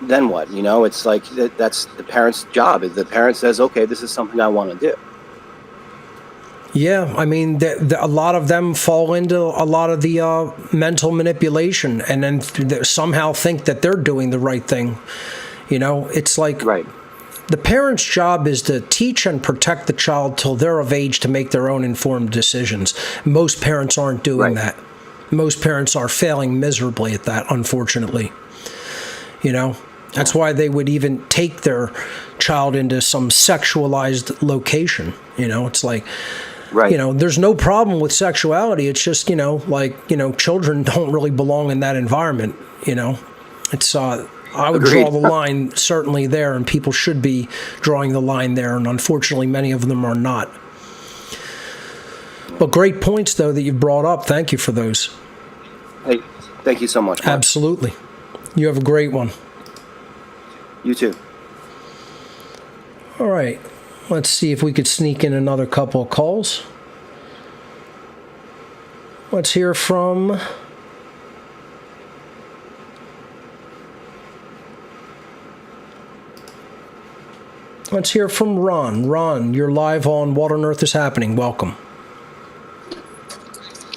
what? You know, it's like, that's the parents' job. If the parent says, okay, this is something I want to do. Yeah, I mean, a lot of them fall into a lot of the mental manipulation, and then somehow think that they're doing the right thing. You know, it's like Right. the parent's job is to teach and protect the child till they're of age to make their own informed decisions. Most parents aren't doing Right. that. Most parents are failing miserably at that, unfortunately. You know, that's why they would even take their child into some sexualized location. You know, it's like, Right. you know, there's no problem with sexuality. It's just, you know, like, you know, children don't really belong in that environment. You know, it's, I would Agreed. draw the line certainly there, and people should be drawing the line there. And unfortunately, many of them are not. But great points, though, that you've brought up. Thank you for those. Hey, thank you so much, Mark. Absolutely. You have a great one. You too. All right. Let's see if we could sneak in another couple of calls. Let's hear from... Let's hear from Ron. Ron, you're live on What on Earth is Happening. Welcome.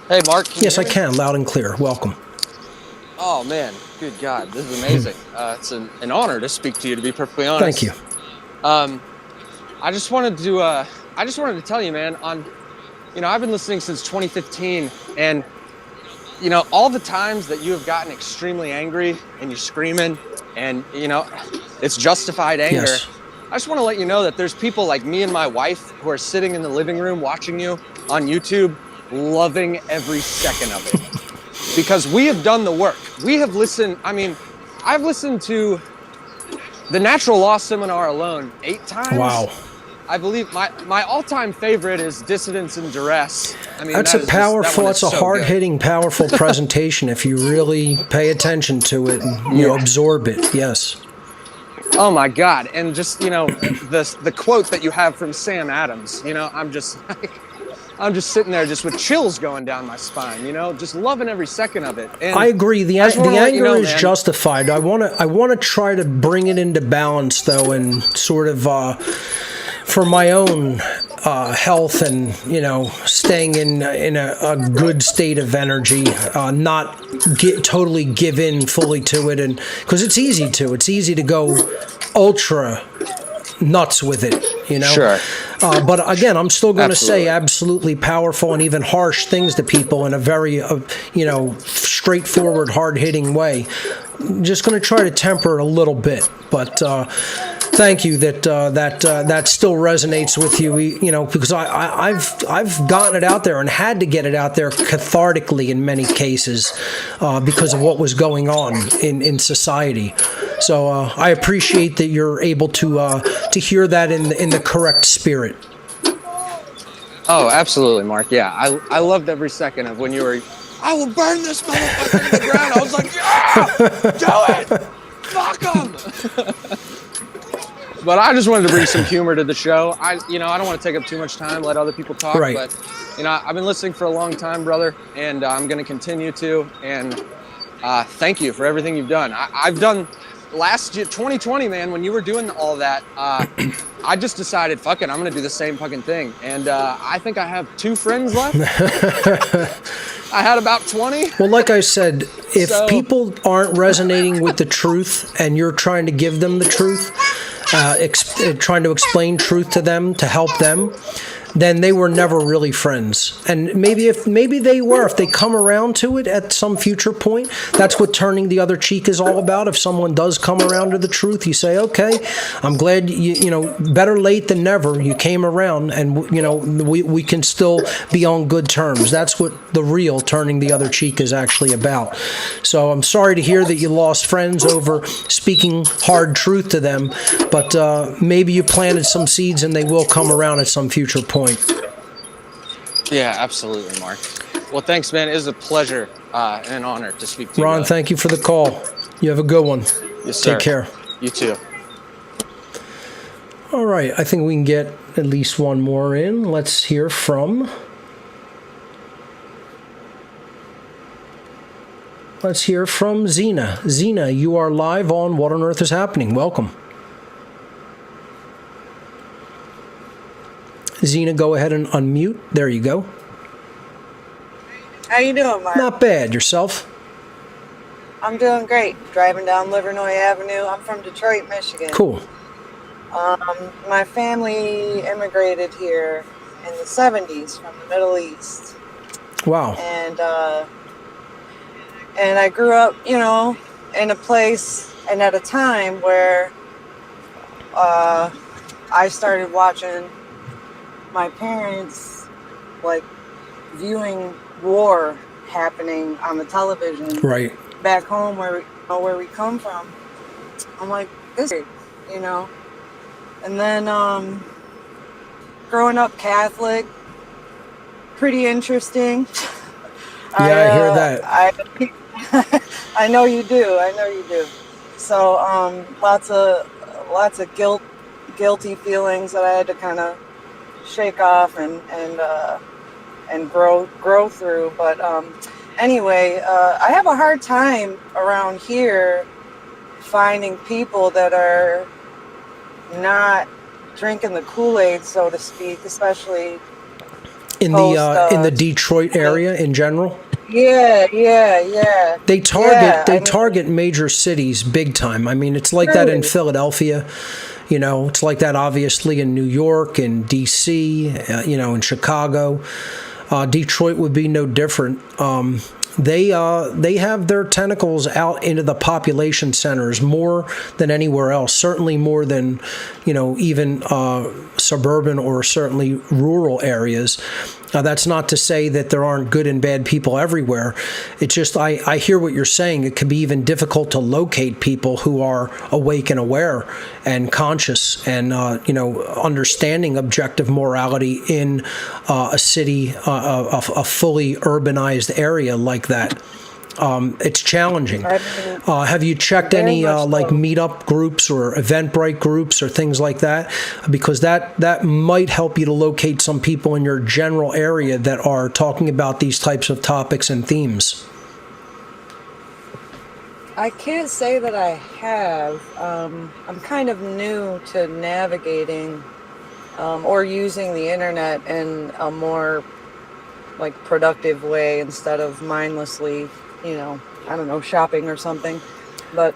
Hey, Mark. Can you Yes, hear I me? can. Loud and clear. Welcome. Oh man, good God, this is amazing. It's an honor to speak to you. To be perfectly honest. Thank you. I just wanted to tell you, man. I've been listening since 2015, and all the times that you have gotten extremely angry and you're screaming, and it's justified anger. Yes. I just want to let you know that there's people like me and my wife who are sitting in the living room watching you on YouTube, loving every second of it. Because we have done the work. We have listened, I've listened to the Natural Law Seminar alone 8 times. Wow. I believe my all-time favorite is Dissidence and Duress. That's a powerful, that's a hard-hitting, powerful presentation if you really pay attention to it and absorb it. Yes. Oh my God! And just the quote that you have from Sam Adams. I'm just sitting there just with chills going down my spine. Just loving every second of it. And I agree. The I just wanna let you anger know, is man. justified. I want to try to bring it into balance though, and sort of for my own health and staying in a good state of energy, not totally give in fully to it, and because it's easy to go ultra nuts with it, Sure. But again, I'm still going to say Absolutely. absolutely powerful and even harsh things to people in a very straightforward, hard-hitting way. Just going to try to temper it a little bit, but thank you that still resonates with you. Because I've gotten it out there and had to get it out there cathartically in many cases because of what was going on in society. So I appreciate that you're able to hear that in the correct spirit. Oh, absolutely, Mark. Yeah, I loved every second of when you were, I will burn this motherfucker to the ground. I was like, yeah, do it. Fuck him. But I just wanted to bring some humor to the show. I don't want to take up too much time, let other people talk. Right. But, I've been listening for a long time, brother, and I'm going to continue to. And thank you for everything you've done. I've done last year, 2020, man, when you were doing all that, I just decided, fuck it, I'm going to do the same fucking thing. And I think I have 2 friends left. I had about 20. Well, like I said, if So- people aren't resonating with the truth and you're trying to give them the truth, trying to explain truth to them to help them, then they were never really friends. And maybe they were, if they come around to it at some future point, that's what turning the other cheek is all about. If someone does come around to the truth, you say, okay, I'm glad better late than never. You came around, and we can still be on good terms. That's what the real turning the other cheek is actually about. So I'm sorry to hear that you lost friends over speaking hard truth to them, but maybe you planted some seeds and they will come around at some future point. Yeah, absolutely, Mark. Well, thanks, man. It was a pleasure and an honor to speak to you. Ron, brother. thank you for the call. You have a good one. Yes, sir. Take care. You too. All right, I think we can get at least one more in. Let's hear from... Zena. Zena, you are live on What on Earth is Happening. Welcome. Zena, go ahead and unmute. There you go. How you doing, Mark? Not bad. Yourself? I'm doing great. Driving down Livernois Avenue. I'm from Detroit, Michigan. Cool. My family immigrated here in the 70s from the Middle East. Wow. And I grew up, you know, in a place and at a time where I started watching my parents, like, viewing war happening on the television. Right. Back home where we come from. I'm like, this is, you know. And then growing up Catholic, pretty interesting. Yeah, I hear that. I know you do. I know you do. So lots of guilty feelings that I had to kind of shake off and grow through. But anyway, I have a hard time around here finding people that are not drinking the Kool-Aid, so to speak, especially in the Detroit area in general. Yeah. They target major cities big time. I mean, it's like that in Philadelphia. You know, it's like that obviously in New York and D.C., you know, in Chicago. Detroit would be no different. They have their tentacles out into the population centers more than anywhere else. Certainly more than, you know, even suburban or certainly rural areas. That's not to say that there aren't good and bad people everywhere. It's just I hear what you're saying. It can be even difficult to locate people who are awake and aware and conscious and you know, understanding objective morality in a city, a fully urbanized area like that. It's challenging. Have you checked any like meetup groups or Eventbrite groups or things like that? Because that might help you to locate some people in your general area that are talking about these types of topics and themes. I can't say that I have. I'm kind of new to navigating or using the internet in a more like productive way instead of mindlessly, you know, I don't know, shopping or something. But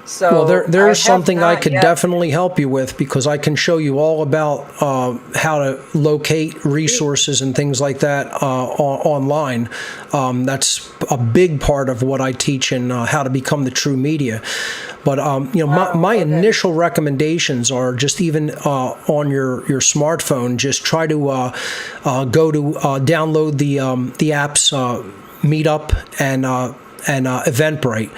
so well, there's something I could definitely help you with, because I can show you all about how to locate resources and things like that online. That's a big part of what I teach in how to become the true media. But you know, my initial recommendations are just even on your smartphone. Just try to go to download the apps Meetup and Eventbrite.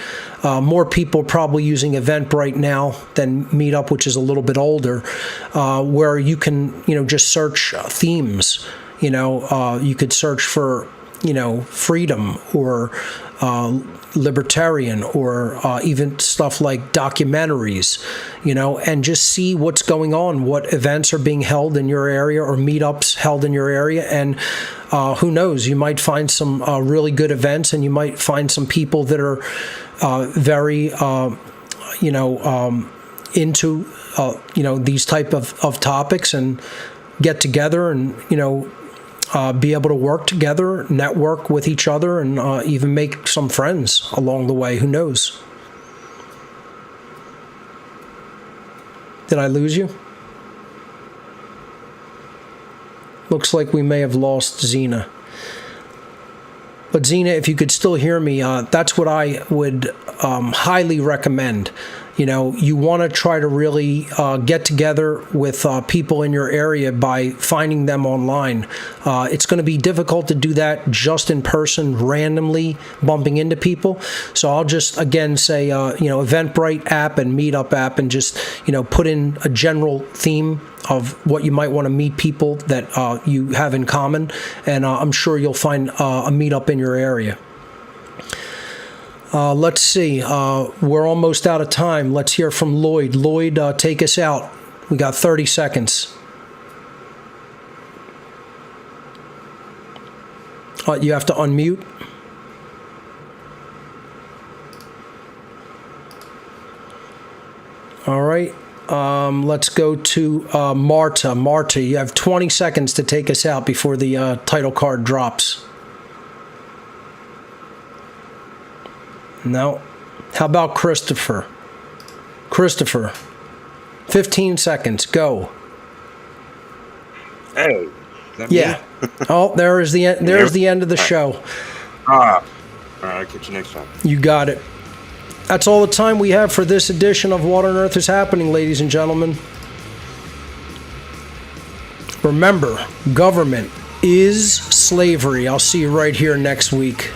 More people are probably using Eventbrite now than Meetup, which is a little bit older, where you can, you know, just search themes. You know, you could search for, you know, freedom or libertarian or even stuff like documentaries, you know, and just see what's going on, what events are being held in your area or meetups held in your area. And who knows, you might find some really good events, and you might find some people that are very, you know, into, you know, these type of topics, and get together and, you know, be able to work together, network with each other, and even make some friends along the way. Who knows? Did I lose you? Looks like we may have lost Zena. But Zena, if you could still hear me, that's what I would highly recommend. You know, you want to try to really get together with people in your area by finding them online. It's going to be difficult to do that just in person, randomly bumping into people. So I'll just, again, say, you know, Eventbrite app and Meetup app, and just, you know, put in a general theme of what you might want to meet people that you have in common. And I'm sure you'll find a meetup in your area. Let's see. We're almost out of time. Let's hear from Lloyd. Lloyd, take us out. We got 30 seconds. You have to unmute. All right. Let's go to Marta. Marta, you have 20 seconds to take us out before the title card drops. No. How about Christopher? Christopher, 15 seconds. Go. Hey. Yeah. Oh, there's the end. There's the end of the show. All right, I'll catch you next time. You got it. That's all the time we have for this edition of What on Earth is Happening, ladies and gentlemen. Remember, government is slavery. I'll see you right here next week.